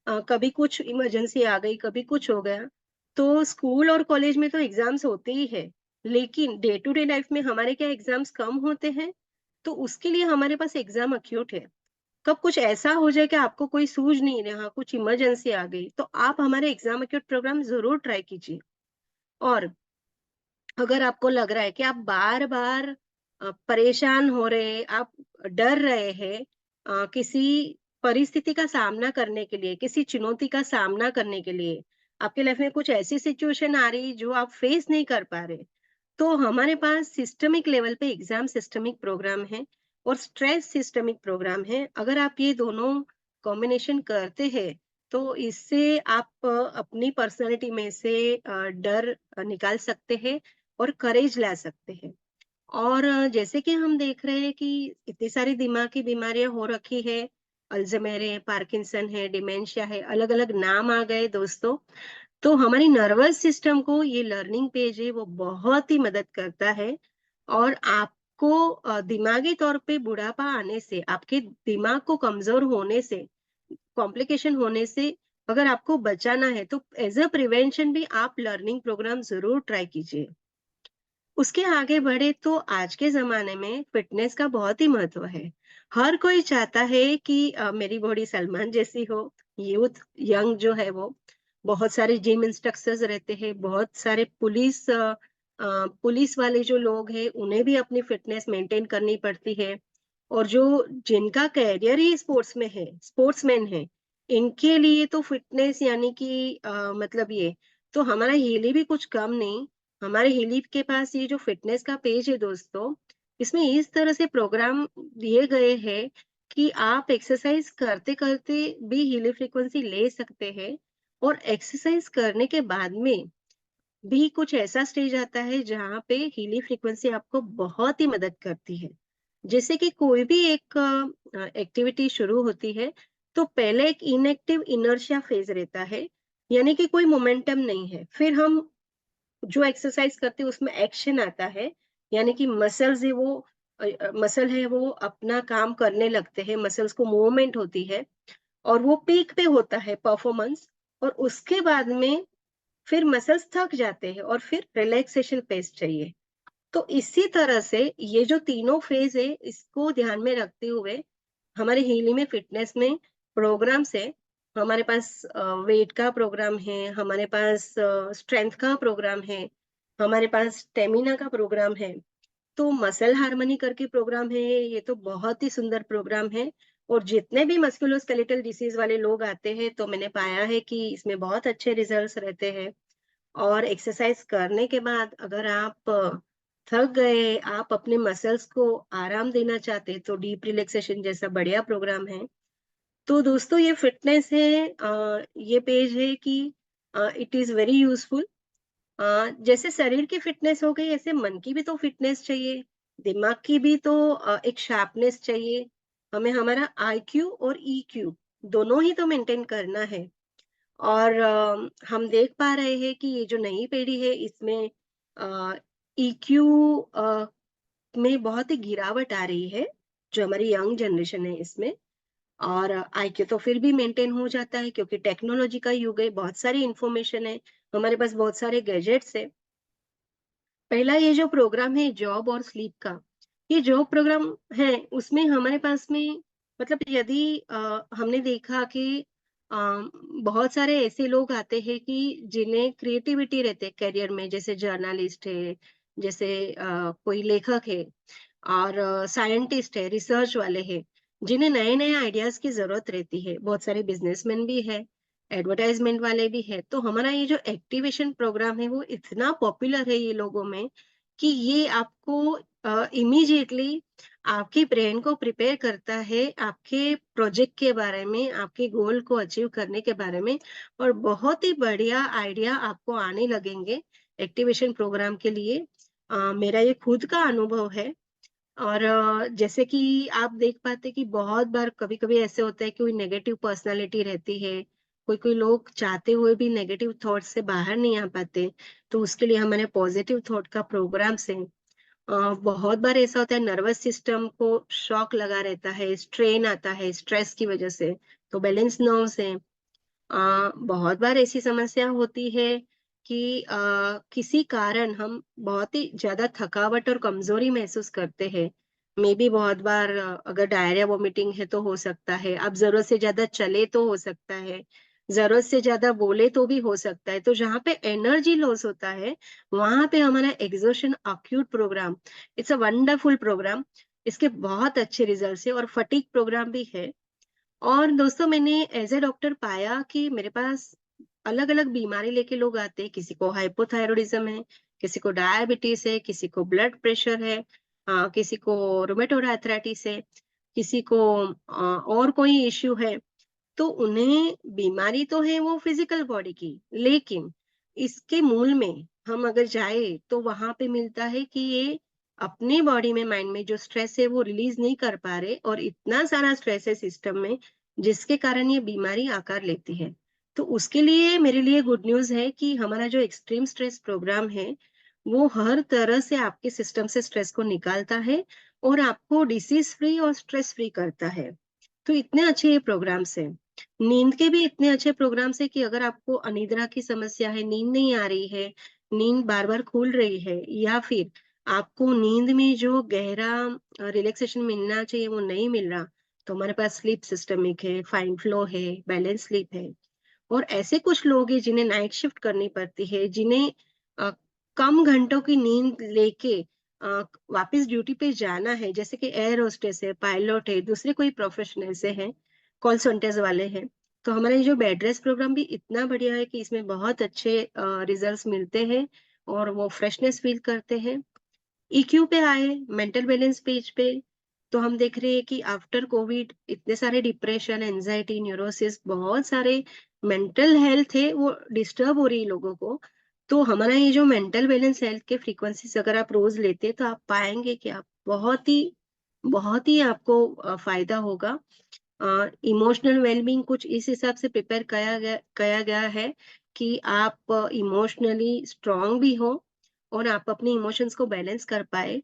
कभी कुछ इमरजेंसी आ गई, कभी कुछ हो गया। तो स्कूल और कॉलेज में तो एग्ज़ाम्स होते ही हैं, लेकिन डे टू डे लाइफ़ में हमारे क्या एग्ज़ाम्स कम होते हैं, तो उसके लिए हमारे पास एग्ज़ाम एक्यूट है। कब कुछ ऐसा हो जाए कि आपको कोई सूझ नहीं रहा, कुछ इमरजेंसी आ गई, तो आप हमारे एग्ज़ाम एक्यूट प्रोग्राम ज़रूर ट्राई कीजिए। और अगर आपको लग रहा है कि आप बार-बार परेशान हो रहे, आप डर रहे हैं किसी परिस्थिति का सामना करने के लिए, किसी चुनौती का सामना करने के लिए, आपकी लाइफ में कुछ ऐसी सिचुएशन आ रही जो आप फेस नहीं कर पा रहे, तो हमारे पास सिस्टमिक लेवल पे एग्जाम सिस्टमिक प्रोग्राम है और स्ट्रेस सिस्टमिक प्रोग्राम है। अगर आप ये दोनों कॉम्बिनेशन करते हैं, तो इससे आप अपनी पर्सनैलिटी में से डर निकाल सकते हैं और करेज ला सकते हैं। और जैसे कि हम देख रहे हैं कि इतनी सारी दिमाग की बीमारियां हो रखी है, अल्जाइमर है, पार्किंसन है, डिमेंशिया है, अलग-अलग नाम आ गए दोस्तों। तो हमारी नर्वस सिस्टम को ये लर्निंग पेज है वो बहुत ही मदद करता है और आपको दिमागी तौर पे बुढ़ापा आने से, आपके दिमाग को कमजोर होने से, कॉम्प्लिकेशन होने से अगर आपको बचाना है, तो एज अ प्रिवेंशन भी आप लर्निंग प्रोग्राम जरूर ट्राई कीजिए। उसके आगे बढ़े तो आज के ज़माने में फ़िटनेस का बहुत ही महत्व है। हर कोई चाहता है कि मेरी बॉडी सलमान जैसी हो, यूथ यंग जो है वो। बहुत सारे जिम इंस्ट्रक्टर्स रहते हैं, बहुत सारे पुलिस वाले जो लोग हैं, उन्हें भी अपनी फ़िटनेस मेंटेन करनी पड़ती है। और जो जिनका करियर ही स्पोर्ट्स में है, स्पोर्ट्समैन है, इनके लिए तो फ़िटनेस यानी कि मतलब ये, तो हमारा ये लिए भी कुछ कम नहीं। हमारे हीलिप के पास ये जो फिटनेस का पेज है दोस्तों, इसमें इस तरह से प्रोग्राम दिए गए हैं कि आप एक्सरसाइज करते-करते भी हीलिप फ्रीक्वेंसी ले सकते हैं और एक्सरसाइज करने के बाद में भी कुछ ऐसा स्टेज आता है जहाँ पे हीलिंग फ्रीक्वेंसी आपको बहुत ही मदद करती है। जैसे कि कोई भी एक एक्टिविटी शुरू होती है, तो पहले एक इनएक्टिव इनर्शिया फेज रहता है, यानी कि कोई मोमेंटम नहीं है। फिर हम जो एक्सरसाइज करते हैं उसमें एक्शन आता है, यानी कि मसल्स है वो मसल है वो अपना काम करने लगते हैं, मसल्स को मूवमेंट होती है और वो पीक पे होता है परफॉर्मेंस और उसके बाद में फिर मसल्स थक जाते हैं और फिर रिलैक्सेशन फेज चाहिए। तो इसी तरह से ये जो तीनों फेज है इसको ध्यान में रखते हुए हमारे हीलिंग में फिटनेस में प्रोग्राम्स है। हमारे पास वेट का प्रोग्राम है, हमारे पास स्ट्रेंथ का प्रोग्राम है, हमारे पास स्टेमिना का प्रोग्राम है। तो मसल हार्मनी करके प्रोग्राम है, ये तो बहुत ही सुंदर प्रोग्राम है। और जितने भी मस्कुलोस्केलेटल डिसीज वाले लोग आते हैं तो मैंने पाया है कि इसमें बहुत अच्छे रिजल्ट्स रहते हैं। और एक्सरसाइज करने के बाद अगर आप थक गए, आप अपने मसल्स को आराम देना चाहते तो डीप रिलैक्सेशन जैसा बढ़िया प्रोग्राम है। तो दोस्तों ये फिटनेस है, ये पेज है कि इट इज़ वेरी यूज़फुल। जैसे शरीर की फिटनेस हो गई ऐसे मन की भी तो फिटनेस चाहिए, दिमाग की भी तो एक शार्पनेस चाहिए। हमें हमारा आईक्यू और ईक्यू दोनों ही तो मेंटेन करना है। और हम देख पा रहे हैं कि ये जो नई पीढ़ी है इसमें ईक्यू में बहुत ही गिरावट आ रही है, जो हमारी यंग जनरेशन है इसमें। और आईक्यू तो फिर भी मेंटेन हो जाता है क्योंकि टेक्नोलॉजी का युग है, बहुत सारी इंफॉर्मेशन है, हमारे पास बहुत सारे गैजेट्स है। पहला ये जो प्रोग्राम है जॉब और स्लीप का, ये जॉब प्रोग्राम है उसमें हमारे पास में मतलब यदि हमने देखा कि अ, बहुत सारे ऐसे लोग आते हैं कि जिन्हें क्रिएटिविटी रहते हैं करियर में, जैसे जर्नलिस्ट है, जैसे कोई लेखक है और साइंटिस्ट है, रिसर्च वाले हैं, जिन्हें नए-नए आइडियाज़ की ज़रूरत रहती है। बहुत सारे बिज़नेसमैन भी हैं, एडवर्टाइज़मेंट वाले भी हैं। तो हमारा ये जो एक्टिवेशन प्रोग्राम है, वो इतना पॉपुलर है ये लोगों में कि ये आपको इमीडिएटली आपके ब्रेन को प्रिपेयर करता है, आपके प्रोजेक्ट के बारे में, आपके गोल को अचीव करने के बारे में और बहुत ही बढ़िया आइडिया आपको आने लगेंगे एक्टिवेशन प्रोग्राम के लिए। मेरा ये खुद का अनुभव है। और जैसे कि आप देख पाते हैं कि बहुत बार कभी-कभी ऐसे होता है कि कोई नेगेटिव पर्सनैलिटी रहती है, कोई-कोई लोग चाहते हुए भी नेगेटिव थॉट से बाहर नहीं आ पाते, तो उसके लिए हमारे पॉजिटिव थॉट का प्रोग्राम्स हैं। बहुत बार ऐसा होता है नर्वस सिस्टम को शॉक लगा रहता है, स्ट्रेन आता है स्ट्रेस की वजह से, तो बैलेंस नर्व्स हैं। बहुत बार ऐसी समस्या होती है कि किसी कारण हम बहुत ही ज़्यादा थकावट और कमज़ोरी महसूस करते हैं। मेबी बहुत बार अगर डायरिया वॉमिटिंग है तो हो सकता है, आप ज़रूरत से ज़्यादा चले तो हो सकता है, ज़रूरत से ज़्यादा बोले तो भी हो सकता है। तो जहाँ पे एनर्जी लॉस होता है, वहाँ पे हमारा exertion acute program, it's a wonderful program. इसके बहुत अच्छे रिज़ल्ट्स हैं और फटीग प्रोग्राम भी है। और दोस्तों मैंने एज़ अ डॉक्टर पाया कि मेरे पास अलग-अलग बीमारी लेके लोग आते हैं, किसी को हाइपोथायरॉयडिज़्म है, किसी को डायबिटीज़ है, किसी को ब्लड प्रेशर है, किसी को रूमेटॉइड आर्थराइटिस है, किसी को और कोई इश्यू है। तो उन्हें बीमारी तो है वो फिजिकल बॉडी की, लेकिन इसके मूल में हम अगर जाए तो वहां पे मिलता है कि ये अपनी बॉडी में माइंड में जो स्ट्रेस है वो रिलीज नहीं कर पा रहे और इतना सारा स्ट्रेस है सिस्टम में जिसके कारण ये बीमारी आकार लेती है। तो उसके लिए मेरे लिए गुड न्यूज है कि हमारा जो एक्सट्रीम स्ट्रेस प्रोग्राम है वो हर तरह से आपके सिस्टम से स्ट्रेस को निकालता है और आपको डिसीज फ्री और स्ट्रेस फ्री करता है। तो इतने अच्छे ये प्रोग्राम्स हैं। नींद के भी इतने अच्छे प्रोग्राम्स हैं कि अगर आपको अनिद्रा की समस्या है, नींद नहीं आ रही है, नींद बार-बार खुल रही है या फिर आपको नींद में जो गहरा रिलैक्सेशन मिलना चाहिए वो नहीं मिल रहा, तो हमारे पास स्लीप सिस्टमिक है, फाइन फ्लो है, बैलेंस स्लीप है। और ऐसे कुछ लोग हैं जिन्हें नाइट शिफ्ट करनी पड़ती है, जिन्हें अ, कम घंटों की नींद लेके वापस ड्यूटी पे जाना है, जैसे कि एयर होस्टेस है, पायलट है, दूसरे कोई प्रोफेशन ऐसे हैं, कॉल सेंटर्स वाले हैं। तो हमारा ये जो बेड रेस्ट प्रोग्राम भी इतना बढ़िया है कि इसमें बहुत अच्छे रिजल्ट्स मिलते हैं और वो फ्रेशनेस फील करते हैं। ईक्यू पे आए, मेंटल बैलेंस पेज पे, तो हम देख रहे हैं कि आफ्टर कोविड इतने सारे डिप्रेशन, एंजाइटी, न्यूरोसिस, बहुत सारे मेंटल हेल्थ है वो डिस्टर्ब हो रही है लोगों को। तो हमारा ये जो मेंटल बैलेंस हेल्थ के फ्रीक्वेंसीज अगर आप रोज लेते हैं तो आप पाएंगे कि आप बहुत ही आपको फायदा होगा। इमोशनल वेलबींग कुछ इस हिसाब से प्रिपेयर किया गया है कि आप इमोशनली स्ट्रांग भी हो और आप अपने इमोशंस को बैलेंस कर पाए।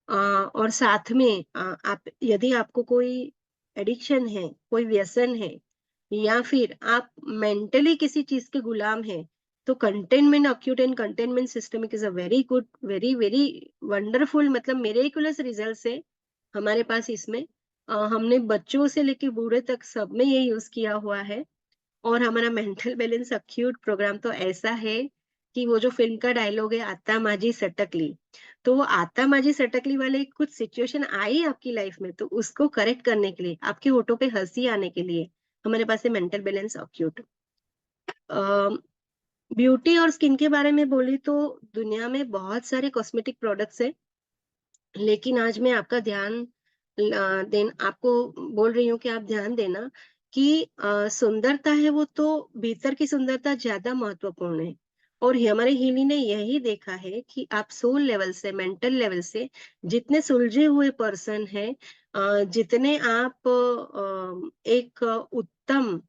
और साथ में आप यदि आपको कोई एडिक्शन है, कोई व्यसन है या फिर आप मेंटली किसी चीज के गुलाम हैं, तो containment acute and containment systemic is a very good, very very wonderful, मतलब मिरेकुलस रिजल्ट है हमारे पास इसमें। हमने बच्चों से लेके बूढ़े तक सब में ये यूज किया हुआ है। और हमारा मेंटल बैलेंस अक्यूट प्रोग्राम तो ऐसा है कि वो जो फिल्म का डायलॉग है, आता माझी सटकली, तो वो आता माझी सटकली वाले कुछ सिचुएशन आई आपकी लाइफ में, तो उसको करेक्ट करने के लिए, आपके होठों पे हंसी आने के लिए हमारे पास है मेंटल बैलेंस अक्यूट। ब्यूटी और स्किन के बारे में बोली तो दुनिया में बहुत सारे कॉस्मेटिक प्रोडक्ट्स है, लेकिन आज मैं आपका ध्यान आपको बोल रही हूँ कि आप ध्यान देना कि सुंदरता है वो तो भीतर की सुंदरता ज्यादा महत्वपूर्ण है। और हमारे हीली ने यही देखा है कि आप सोल लेवल से, मेंटल लेवल से जितने सुलझे हुए पर्सन है, जितने आप एक उत्तम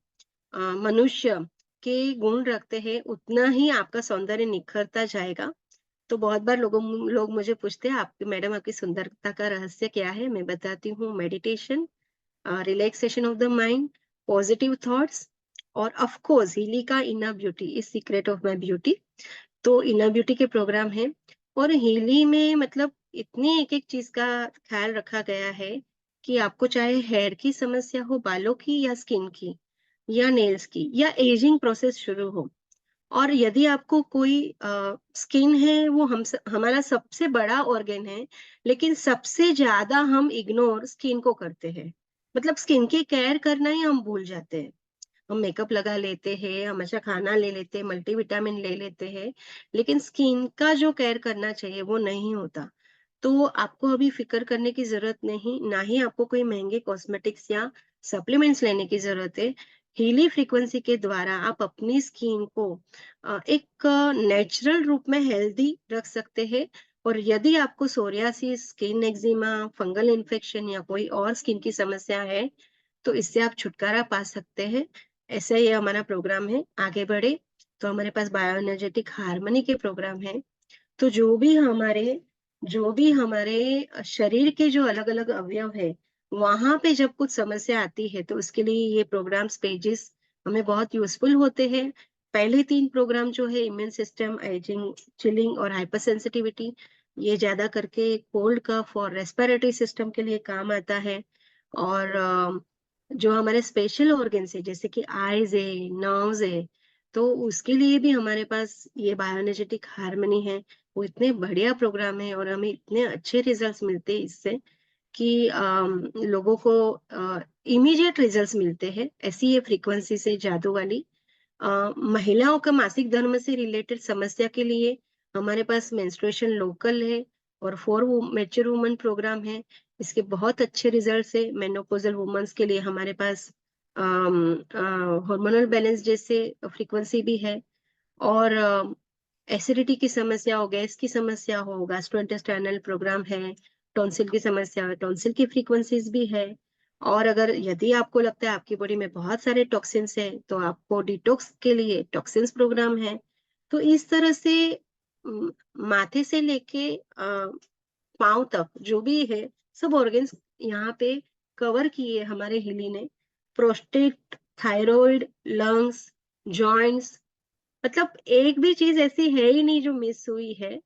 मनुष्य के गुण रखते हैं, उतना ही आपका सौंदर्य निखरता जाएगा। तो बहुत बार लोग मुझे पूछते हैं, आप मैडम आपकी सुंदरता का रहस्य क्या है? मैं बताती हूँ, meditation, relaxation of the mind, positive thoughts, और ऑफ कोर्स हीली का inner beauty is secret of my beauty. तो इनर ब्यूटी के प्रोग्राम है और हीली में मतलब इतनी एक एक चीज का ख्याल रखा गया है कि आपको चाहे हेयर की समस्या हो, बालों की या स्किन की या नेल्स की या एजिंग प्रोसेस शुरू हो, और यदि आपको कोई स्किन है वो हमारा सबसे बड़ा ऑर्गन है, लेकिन सबसे ज्यादा हम इग्नोर स्किन को करते हैं। मतलब स्किन की केयर करना ही हम भूल जाते हैं। हम मेकअप लगा लेते हैं, हम अच्छा खाना ले लेते हैं, मल्टीविटामिन ले लेते हैं, लेकिन स्किन का जो केयर करना चाहिए वो नहीं होता। तो आपको अभी फिक्र करने की जरूरत नहीं, ना ही आपको कोई महंगे कॉस्मेटिक्स या सप्लीमेंट्स लेने की जरूरत है। हीली फ्रीक्वेंसी के द्वारा आप अपनी स्किन को एक नेचुरल रूप में हेल्दी रख सकते हैं। और यदि आपको psoriasis, skin eczema, fungal infection या कोई और स्किन की समस्या है, तो इससे आप छुटकारा पा सकते हैं। ऐसा ही हमारा प्रोग्राम है। आगे बढ़े तो हमारे पास बायो एनर्जेटिक हार्मनी के प्रोग्राम है। तो जो भी हमारे शरीर के जो अलग अलग अवयव है, वहां पे जब कुछ समस्या आती है तो उसके लिए ये प्रोग्राम्स, पेजेस हमें बहुत यूजफुल होते हैं। पहले 3 प्रोग्राम जो है इम्यून सिस्टम, एजिंग, चिलिंग और हाइपर सेंसिटिविटी, ये ज्यादा करके कोल्ड कफ और रेस्पिरेटरी सिस्टम के लिए काम आता है। और जो हमारे स्पेशल ऑर्गन्स है जैसे कि आईज है, नर्व्स है, तो उसके लिए भी हमारे पास ये बायोएनर्जेटिक हार्मनी है। वो इतने बढ़िया प्रोग्राम है और हमें इतने अच्छे रिजल्ट्स मिलते हैं इससे कि लोगों को इमीडिएट रिजल्ट्स मिलते हैं। ऐसी ये फ्रीक्वेंसी से जादू वाली महिलाओं का मासिक धर्म से रिलेटेड समस्या के लिए हमारे पास मेंस्ट्रुएशन लोकल है और फॉर मैच्योर वुमन प्रोग्राम है। इसके बहुत अच्छे रिजल्ट्स है। मेनोपॉजल वुमेन्स के लिए हमारे पास हार्मोनल बैलेंस जैसे फ्रीक्वेंसी भी है। और एसिडिटी की समस्या हो, गैस की समस्या हो, गैस्ट्रोइंटेस्टाइनल प्रोग्राम है। टॉन्सिल की समस्या है, टॉन्सिल की फ्रीक्वेंसीज भी है। और अगर यदि आपको लगता है आपकी बॉडी में बहुत सारे टॉक्सिन्स हैं, तो आपको डिटॉक्स के लिए टॉक्सिन्स प्रोग्राम है। तो इस तरह से माथे से लेके पांव तक जो भी है, सब ऑर्गन्स यहाँ पे कवर किए हमारे हिली ने। प्रोस्टेट, थायराइड, लंग्स, जॉइंट्स, मतलब एक भी चीज ऐसी है ही नहीं जो मिस हुई है।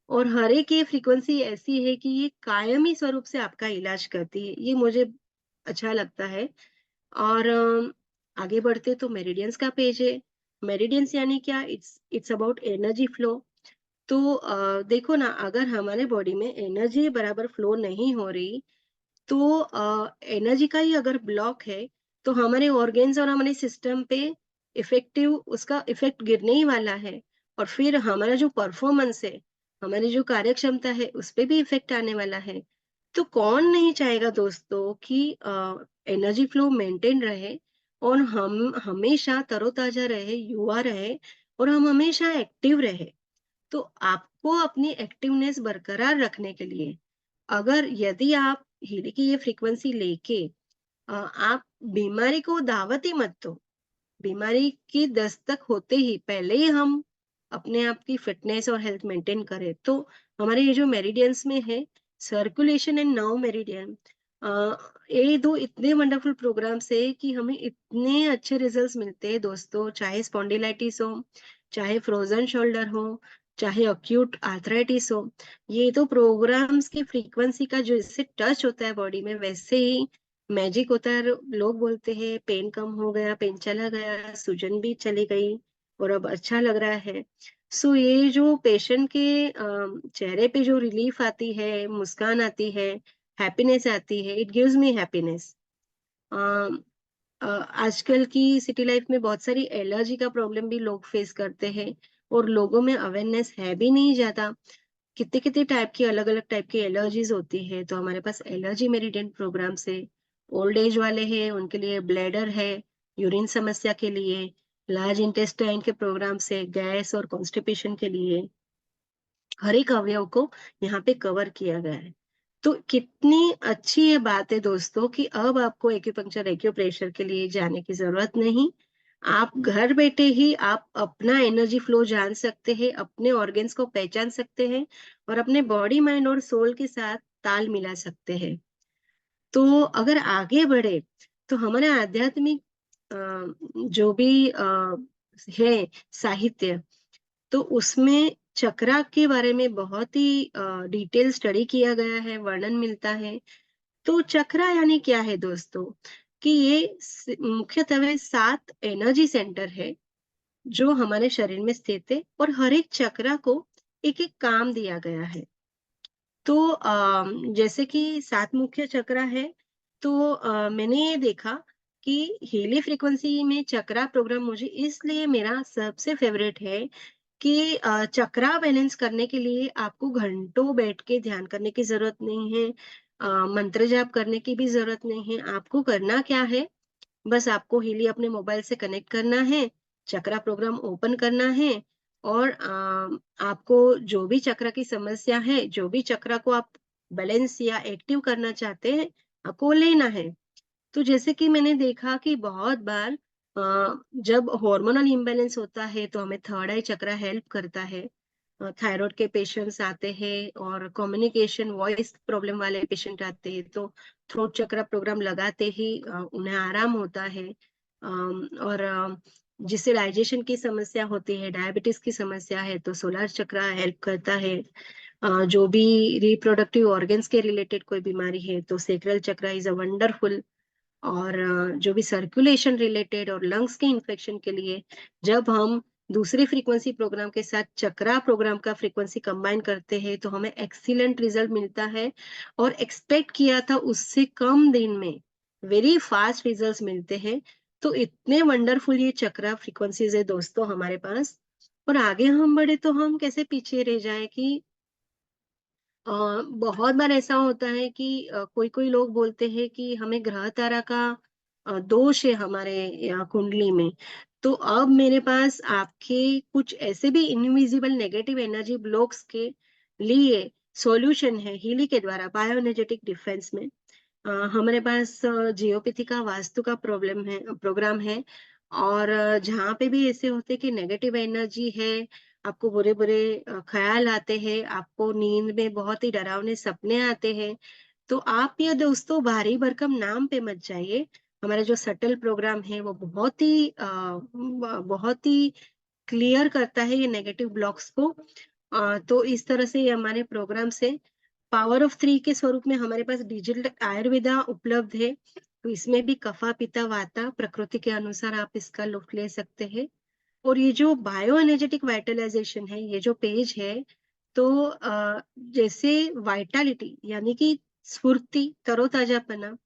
और हर एक ये फ्रीक्वेंसी ऐसी है कि ये कायमी स्वरूप से आपका इलाज करती है। ये मुझे अच्छा लगता है। और आगे बढ़ते तो मेरिडियंस का पेज है। मेरिडियंस यानी क्या? It's about energy flow. तो देखो ना, अगर हमारे बॉडी में एनर्जी बराबर फ्लो नहीं हो रही, तो एनर्जी का ही अगर ब्लॉक है, तो हमारे ऑर्गेन्स और हमारे सिस्टम पे उसका इफेक्ट गिरने ही वाला है। और फिर हमारा जो परफॉर्मेंस है, हमारी जो कार्यक्षमता है, उस पे भी इफेक्ट आने वाला है। तो कौन नहीं चाहेगा दोस्तों कि एनर्जी फ्लो मेंटेन रहे और हम हमेशा तरोताजा रहे, युवा रहे और हम हमेशा एक्टिव रहे। तो आपको अपनी एक्टिवनेस बरकरार रखने के लिए, अगर यदि आप हीलिंग की ये फ्रीक्वेंसी लेके आप बीमारी को दावत ही मत दो। बीमारी की दस्तक होते ही पहले ही हम अपने आप की फिटनेस और हेल्थ मेंटेन करें, तो हमारे ये जो मेरिडियंस में है, सर्कुलेशन एंड नर्व मेरिडियन, ये दो इतने वंडरफुल प्रोग्राम्स है कि हमें इतने अच्छे रिजल्ट्स मिलते हैं दोस्तों। चाहे स्पॉन्डिलाइटिस हो, चाहे फ्रोजन शोल्डर हो, चाहे अक्यूट आर्थराइटिस हो, ये तो प्रोग्राम्स की फ्रीक्वेंसी का जो इससे टच होता है बॉडी में, वैसे ही मैजिक होता है। लोग बोलते हैं पेन कम हो गया, पेन चला गया, सूजन भी चली गई और अब अच्छा लग रहा है। सो ये जो पेशेंट के चेहरे पे जो रिलीफ आती है, मुस्कान आती है, हैप्पीनेस आती है, इट गिव्स मी हैप्पीनेस। आजकल की सिटी लाइफ में बहुत सारी एलर्जी का प्रॉब्लम भी लोग फेस करते हैं और लोगों में अवेयरनेस है भी नहीं ज्यादा। कितने कितने टाइप की अलग अलग टाइप की एलर्जीज होती है, तो हमारे पास एलर्जी मेडिटेशन प्रोग्राम से ओल्ड एज वाले हैं उनके लिए, ब्लैडर है यूरिन समस्या के लिए, लार्ज इंटेस्टाइन के प्रोग्राम से गैस और कॉन्स्टिपेशन के लिए, हर एक अवयव को यहाँ पे कवर किया गया है। तो कितनी अच्छी ये बात है दोस्तों कि अब आपको एक्यूपंक्चर एक्यूप्रेशर के लिए जाने की जरूरत नहीं। आप घर बैठे ही आप अपना एनर्जी फ्लो जान सकते हैं, अपने ऑर्गन्स को पहचान सकते हैं और अपने बॉडी माइंड और सोल के साथ ताल मिला सकते हैं। तो अगर आगे बढ़े तो हमारे आध्यात्मिक जो भी है साहित्य, तो उसमें चक्रा के बारे में बहुत ही डिटेल स्टडी किया गया है, वर्णन मिलता है। तो चक्रा यानी क्या है दोस्तों, कि ये मुख्यतः 7 एनर्जी सेंटर है जो हमारे शरीर में स्थित है और हर एक चक्रा को एक एक काम दिया गया है। तो जैसे कि 7 मुख्य चक्रा है, तो मैंने ये देखा कि हेली फ्रीक्वेंसी में चक्रा प्रोग्राम मुझे इसलिए मेरा सबसे फेवरेट है कि चक्रा बैलेंस करने के लिए आपको घंटों बैठ के ध्यान करने की जरूरत नहीं है, मंत्र जाप करने की भी जरूरत नहीं है। आपको करना क्या है, बस आपको हीली अपने मोबाइल से कनेक्ट करना है, चक्रा प्रोग्राम ओपन करना है और आपको जो भी चक्रा की समस्या है, जो भी चक्रा को आप बैलेंस या एक्टिव करना चाहते हैं, आपको वो लेना है। तो जैसे कि मैंने देखा कि बहुत बार जब हार्मोनल इम्बैलेंस होता है तो हमें थर्ड आई चक्रा हेल्प करता है। थायराइड के पेशेंट्स आते हैं और कम्युनिकेशन वॉइस प्रॉब्लम वाले पेशेंट आते हैं, तो थ्रोट चक्रा प्रोग्राम लगाते ही उन्हें आराम होता है। और जिससे डाइजेशन की समस्या होती है, डायबिटीज की समस्या है, तो सोलर चक्रा हेल्प करता है। जो भी रिप्रोडक्टिव ऑर्गन्स के रिलेटेड कोई बीमारी है तो sacral chakra is a wonderful. और जो भी सर्कुलेशन रिलेटेड और लंग्स के इन्फेक्शन के लिए जब हम दूसरे फ्रीक्वेंसी प्रोग्राम के साथ चक्रा प्रोग्राम का फ्रीक्वेंसी कंबाइन करते हैं तो हमें एक्सीलेंट रिजल्ट मिलता है और एक्सपेक्ट किया था उससे कम दिन में वेरी फास्ट रिजल्ट्स मिलते हैं। तो इतने वंडरफुल ये चक्रा फ्रीक्वेंसीज है दोस्तों हमारे पास, और आगे हम बढ़े तो हम कैसे पीछे रह जाए कि बहुत बार ऐसा होता है कि कोई कोई लोग बोलते हैं कि हमें ग्रह तारा का दोष है हमारे कुंडली में। तो अब मेरे पास आपके कुछ ऐसे भी इनविजिबल नेगेटिव एनर्जी ब्लॉक्स के लिए सॉल्यूशन है हीली के द्वारा बायो एनर्जेटिक डिफेंस में। हमारे पास जियोपैथी का वास्तु का प्रॉब्लम है प्रोग्राम है, और जहाँ पे भी ऐसे होते कि नेगेटिव एनर्जी है, आपको बुरे बुरे ख्याल आते हैं, आपको नींद में बहुत ही डरावने सपने आते हैं, तो आप ये दोस्तों भारी भरकम नाम पे मत जाइए। हमारा जो सटल प्रोग्राम है वो बहुत ही क्लियर करता है ये नेगेटिव ब्लॉक्स को। तो इस तरह से ये हमारे प्रोग्राम से पावर ऑफ 3 के स्वरूप में हमारे पास डिजिटल आयुर्वेदा उपलब्ध है। तो इसमें भी कफा पिता वाता प्रकृति के अनुसार आप इसका लुत्फ ले सकते हैं। और ये जो बायो एनर्जेटिक वाइटलाइजेशन है, ये जो पेज है, तो जैसे वाइटालिटी यानी कि स्फूर्ति तरोताजापना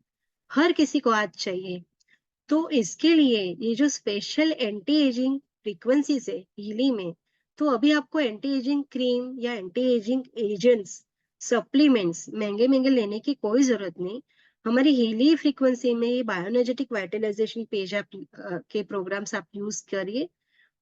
हर किसी को आज चाहिए। तो इसके लिए ये जो स्पेशल एंटी एजिंग फ्रीक्वेंसीज है हीलिंग में, तो अभी आपको एंटी एजिंग क्रीम या एंटी एजिंग एजेंट्स, सप्लीमेंट्स महंगे-महंगे लेने की कोई ज़रूरत नहीं। हमारी हीली फ्रीक्वेंसी में ये बायोएनर्जेटिक वाइटलाइजेशन पेज के प्रोग्राम्स आप यूज़ करिए।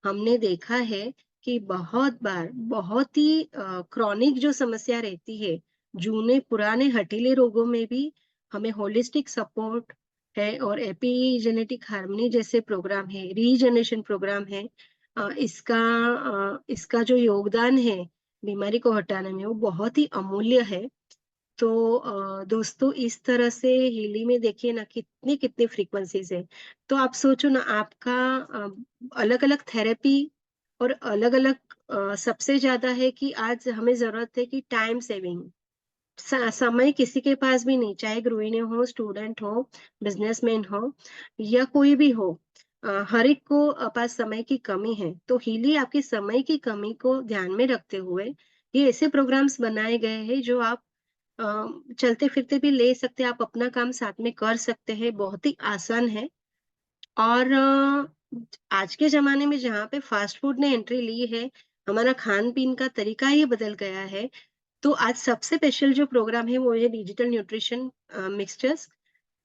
हमने देखा है कि बहुत बार बहुत ही क्रॉनिक जो समस्या रहती है, जूने पुराने हठीले रोगों में भी हमें होलिस्टिक सपोर्ट है और एपिजेनेटिक हार्मनी जैसे प्रोग्राम है, रीजनरेशन प्रोग्राम है। इसका जो योगदान है बीमारी को हटाने में वो बहुत ही अमूल्य है। तो दोस्तों इस तरह से हीली में देखिए ना कितनी-कितनी फ्रीक्वेंसीज़ है। तो आप सोचो ना आपका अलग-अलग थेरेपी और अलग-अलग सबसे ज़्यादा है कि आज हमें ज़रूरत है कि टाइम सेविंग। समय किसी के पास भी नहीं, चाहे गृहिणी हो, स्टूडेंट हो, बिज़नेसमैन हो या कोई भी हो। हर एक को पास समय की कमी है। तो हीली आपकी समय की कमी को ध्यान में रखते हुए ये ऐसे प्रोग्राम्स बनाए गए हैं जो आप अ, चलते-फिरते भी ले सकते हैं, आप अपना काम साथ में कर सकते हैं, बहुत ही आसान है। और आज के ज़माने में जहाँ पे फ़ास्ट फ़ूड ने एंट्री ली है, हमारा खान-पीन का तरीका ही बदल गया है। तो आज सबसे स्पेशल जो प्रोग्राम है वो है digital nutrition mixtures.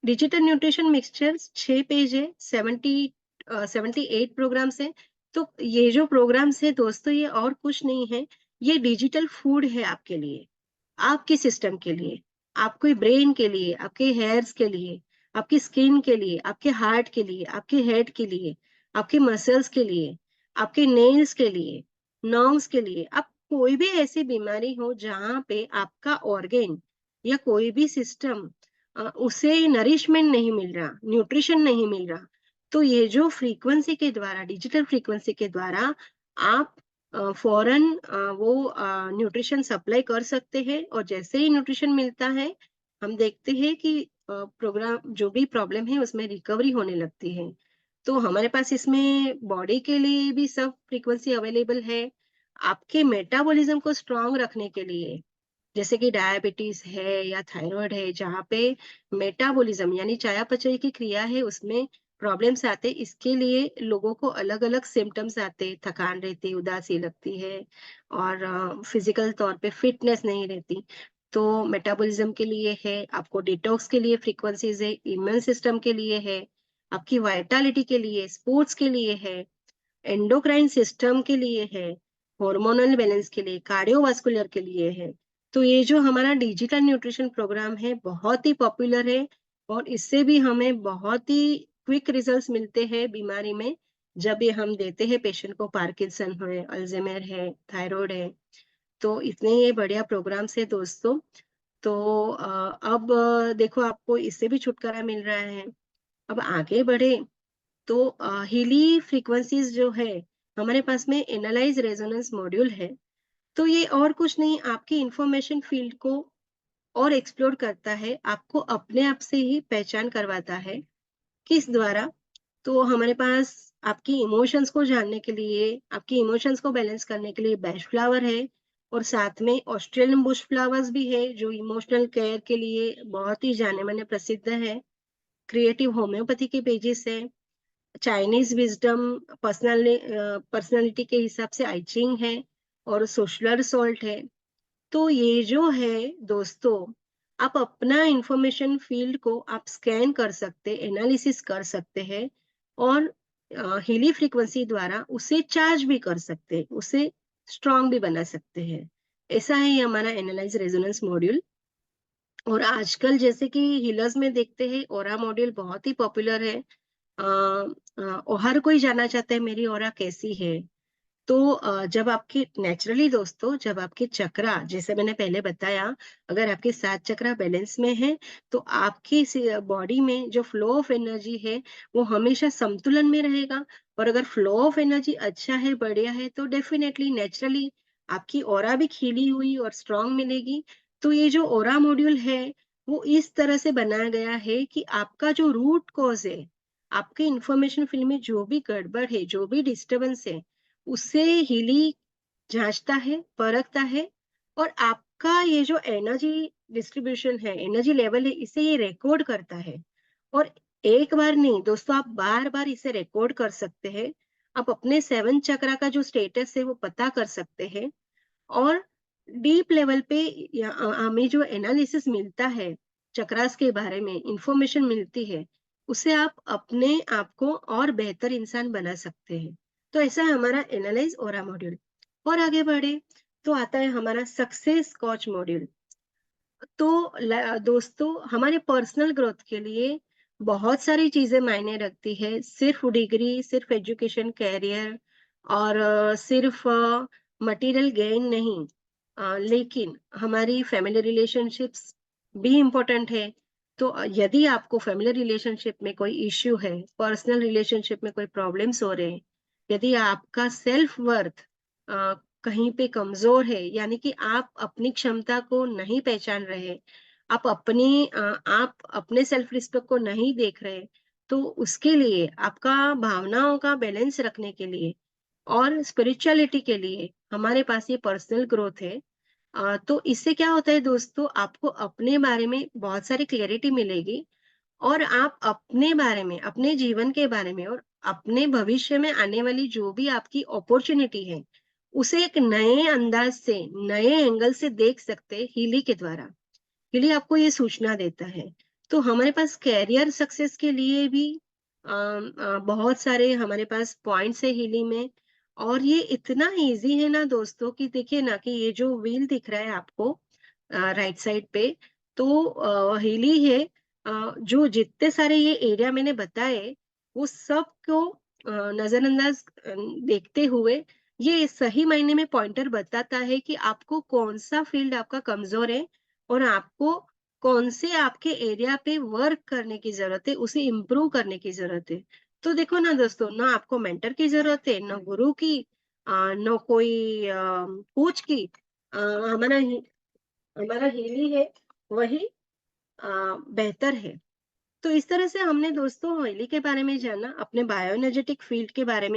Digital nutrition mixtures 6 page है, 78 प्रोग्राम्स हैं। तो ये जो प्रोग्राम्स हैं दोस्तों ये और कुछ नहीं है, ये डिजिटल फूड है आपके लिए। आपके सिस्टम के लिए, आपके ब्रेन के लिए, आपके हेयर्स के लिए, आपकी स्किन के लिए, आपके हार्ट के लिए, आपके हेड के लिए, आपके मसल्स के लिए, आपके नेल्स के लिए, नर्व्स के लिए। आप कोई भी ऐसी बीमारी हो जहाँ पे आपका ऑर्गन या कोई भी सिस्टम उसे नरिशमेंट नहीं मिल रहा, न्यूट्रिशन नहीं मिल रहा, तो ये जो फ्रीक्वेंसी के द्वारा डिजिटल फ्रीक्वेंसी के द्वारा आप फ़ौरन वो न्यूट्रिशन सप्लाई कर सकते हैं और जैसे ही न्यूट्रिशन मिलता है, हम देखते हैं कि प्रोग्राम जो भी प्रॉब्लम है उसमें रिकवरी होने लगती है। तो हमारे पास इसमें बॉडी के लिए भी सब फ्रीक्वेंसी अवेलेबल है। आपके मेटाबॉलिज़्म को स्ट्रॉन्ग रखने के लिए, जैसे कि डायबिटीज़ है या थायरॉइड है, जहाँ पे मेटाबॉलिज़्म यानी चयापचय की क्रिया है, उसमें प्रॉब्लम्स आते, इसके लिए लोगों को अलग-अलग सिम्पटम्स आते, थकान रहती, उदासी लगती है और फिज़िकल तौर पे फिटनेस नहीं रहती। तो मेटाबॉलिज़्म के लिए है, आपको डिटॉक्स के लिए फ्रीक्वेंसीज़ है, इम्यून सिस्टम के लिए है, आपकी वाइटैलिटी के लिए, स्पोर्ट्स के लिए है, एंडोक्राइन सिस्टम के लिए है, हार्मोनल बैलेंस के लिए, कार्डियोवास्कुलर के लिए है। तो ये जो हमारा डिजिटल न्यूट्रिशन प्रोग्राम है, बहुत ही पॉपुलर है और इससे भी हमें बहुत ही क्विक रिजल्ट्स मिलते हैं बीमारी में, जब ये हम देते हैं पेशेंट को पार्किंसन है, अल्ज़ाइमर है, थायरॉइड है। तो इतने ये बढ़िया प्रोग्राम्स हैं दोस्तों। तो अब देखो आपको इससे भी छुटकारा मिल रहा है। अब आगे बढ़े तो हीली फ्रीक्वेंसीज़ जो है, हमारे पास में एनालाइज़ रेजोनेंस मॉड्यूल है। तो ये और कुछ नहीं आपकी इन्फॉर्मेशन फ़ील्ड को और एक्सप्लोर करता है, आपको अपने आप से ही पहचान करवाता है। किस द्वारा? तो हमारे पास आपकी इमोशंस को जानने के लिए, आपकी इमोशंस को बैलेंस करने के लिए बेस्ट फ्लावर है और साथ में ऑस्ट्रेलियन बुश फ्लावर्स भी है, जो इमोशनल केयर के लिए बहुत ही जाने-माने प्रसिद्ध है। क्रिएटिव होम्योपैथी के पेजेस हैं। चाइनीज़ विज़डम पर्सनैलिटी के हिसाब से आई चिंग है और सोशलर सॉल्ट है। तो ये जो है दोस्तों, आप अपना इन्फॉर्मेशन फ़ील्ड को आप स्कैन कर सकते, एनालिसिस कर सकते हैं और हीली फ्रीक्वेंसी द्वारा उसे चार्ज भी कर सकते, उसे स्ट्रॉन्ग भी बना सकते हैं। ऐसा है ये हमारा एनालाइज़ रेजोनेंस मॉड्यूल। और आजकल जैसे कि हीलर्स में देखते हैं ऑरा मॉड्यूल बहुत ही पॉपुलर है। और हर कोई जानना चाहता है मेरी ऑरा कैसी है। तो जब आपकी नेचुरली दोस्तों जब आपके चक्रा जैसे मैंने पहले बताया अगर आपके 7 चक्रा बैलेंस में है तो आपकी बॉडी में जो फ्लो ऑफ एनर्जी है वो हमेशा संतुलन में रहेगा और अगर फ्लो ऑफ एनर्जी अच्छा है बढ़िया है तो डेफिनेटली नेचुरली आपकी ऑरा भी खिली हुई और स्ट्रांग मिलेगी। तो ये जो ऑरा मॉड्यूल है वो इस तरह से बनाया गया है कि आपका जो रूट कॉज है आपके इंफॉर्मेशन फील्ड में जो भी गड़बड़ है जो भी डिस्टरबेंस है उससे हीली जाँचता है, परखता है और आपका ये जो एनर्जी डिस्ट्रीब्यूशन है, एनर्जी लेवल है, इसे ये रिकॉर्ड करता है। और एक बार नहीं दोस्तों आप बार-बार इसे रिकॉर्ड कर सकते हैं। आप अपने 7 चक्रा का जो स्टेटस है वो पता कर सकते हैं। और डीप लेवल पे हमें जो एनालिसिस मिलता है चक्रास के बारे में इंफॉर्मेशन मिलती है, उससे आप अपने आप को और बेहतर इंसान बना सकते हैं। तो ऐसा है हमारा एनालाइज ऑरा मॉड्यूल। और आगे बढ़े तो आता है हमारा सक्सेस कोच मॉड्यूल। तो दोस्तों हमारे पर्सनल ग्रोथ के लिए बहुत सारी चीजें मायने रखती है। सिर्फ डिग्री, सिर्फ एजुकेशन, कैरियर और सिर्फ मटेरियल गेन नहीं, लेकिन हमारी फैमिली रिलेशनशिप्स भी इम्पोर्टेंट है। तो यदि आपको फैमिली रिलेशनशिप में कोई इश्यू है, पर्सनल रिलेशनशिप में कोई प्रॉब्लम्स हो रहे हैं, यदि आपका सेल्फ वर्थ कहीं पे कमजोर है, यानी कि आप अपनी क्षमता को नहीं पहचान रहे, आप अपने सेल्फ रिस्पेक्ट को नहीं देख रहे, तो उसके लिए आपका भावनाओं का बैलेंस रखने के लिए और स्पिरिचुअलिटी के लिए हमारे पास ये पर्सनल ग्रोथ है। तो इससे क्या होता है दोस्तों, आपको अपने बारे में बहुत सारी क्लैरिटी मिलेगी और आप अपने बारे में, अपने जीवन के बारे में और अपने भविष्य में आने वाली जो भी आपकी अपॉर्चुनिटी है, उसे एक नए अंदाज से, नए एंगल से देख सकते हैं हीली के द्वारा। हीली आपको ये सूचना देता है। तो हमारे पास कैरियर सक्सेस के लिए भी बहुत सारे हमारे पास पॉइंट्स है हीली में। और ये इतना इजी है ना दोस्तों कि देखिए ना कि ये जो व्हील दिख रहा है आपको राइट साइड पे, तो हीली है। जो जितने सारे ये एरिया मैंने बताए वो सबको नजरअंदाज देखते हुए ये सही मायने में पॉइंटर बताता है कि आपको कौन सा फील्ड आपका कमजोर है और आपको कौन से आपके एरिया पे वर्क करने की जरूरत है, उसे इम्प्रूव करने की जरूरत है। तो देखो ना दोस्तों, ना आपको मेंटर की जरूरत है, ना गुरु की, ना कोई कोच की। हमारा हमारा हीली है, वही बेहतर है। तो इस तरह से हमने दोस्तों हीली के बारे में जाना, अपने बायोएनर्जेटिक फील्ड के बारे में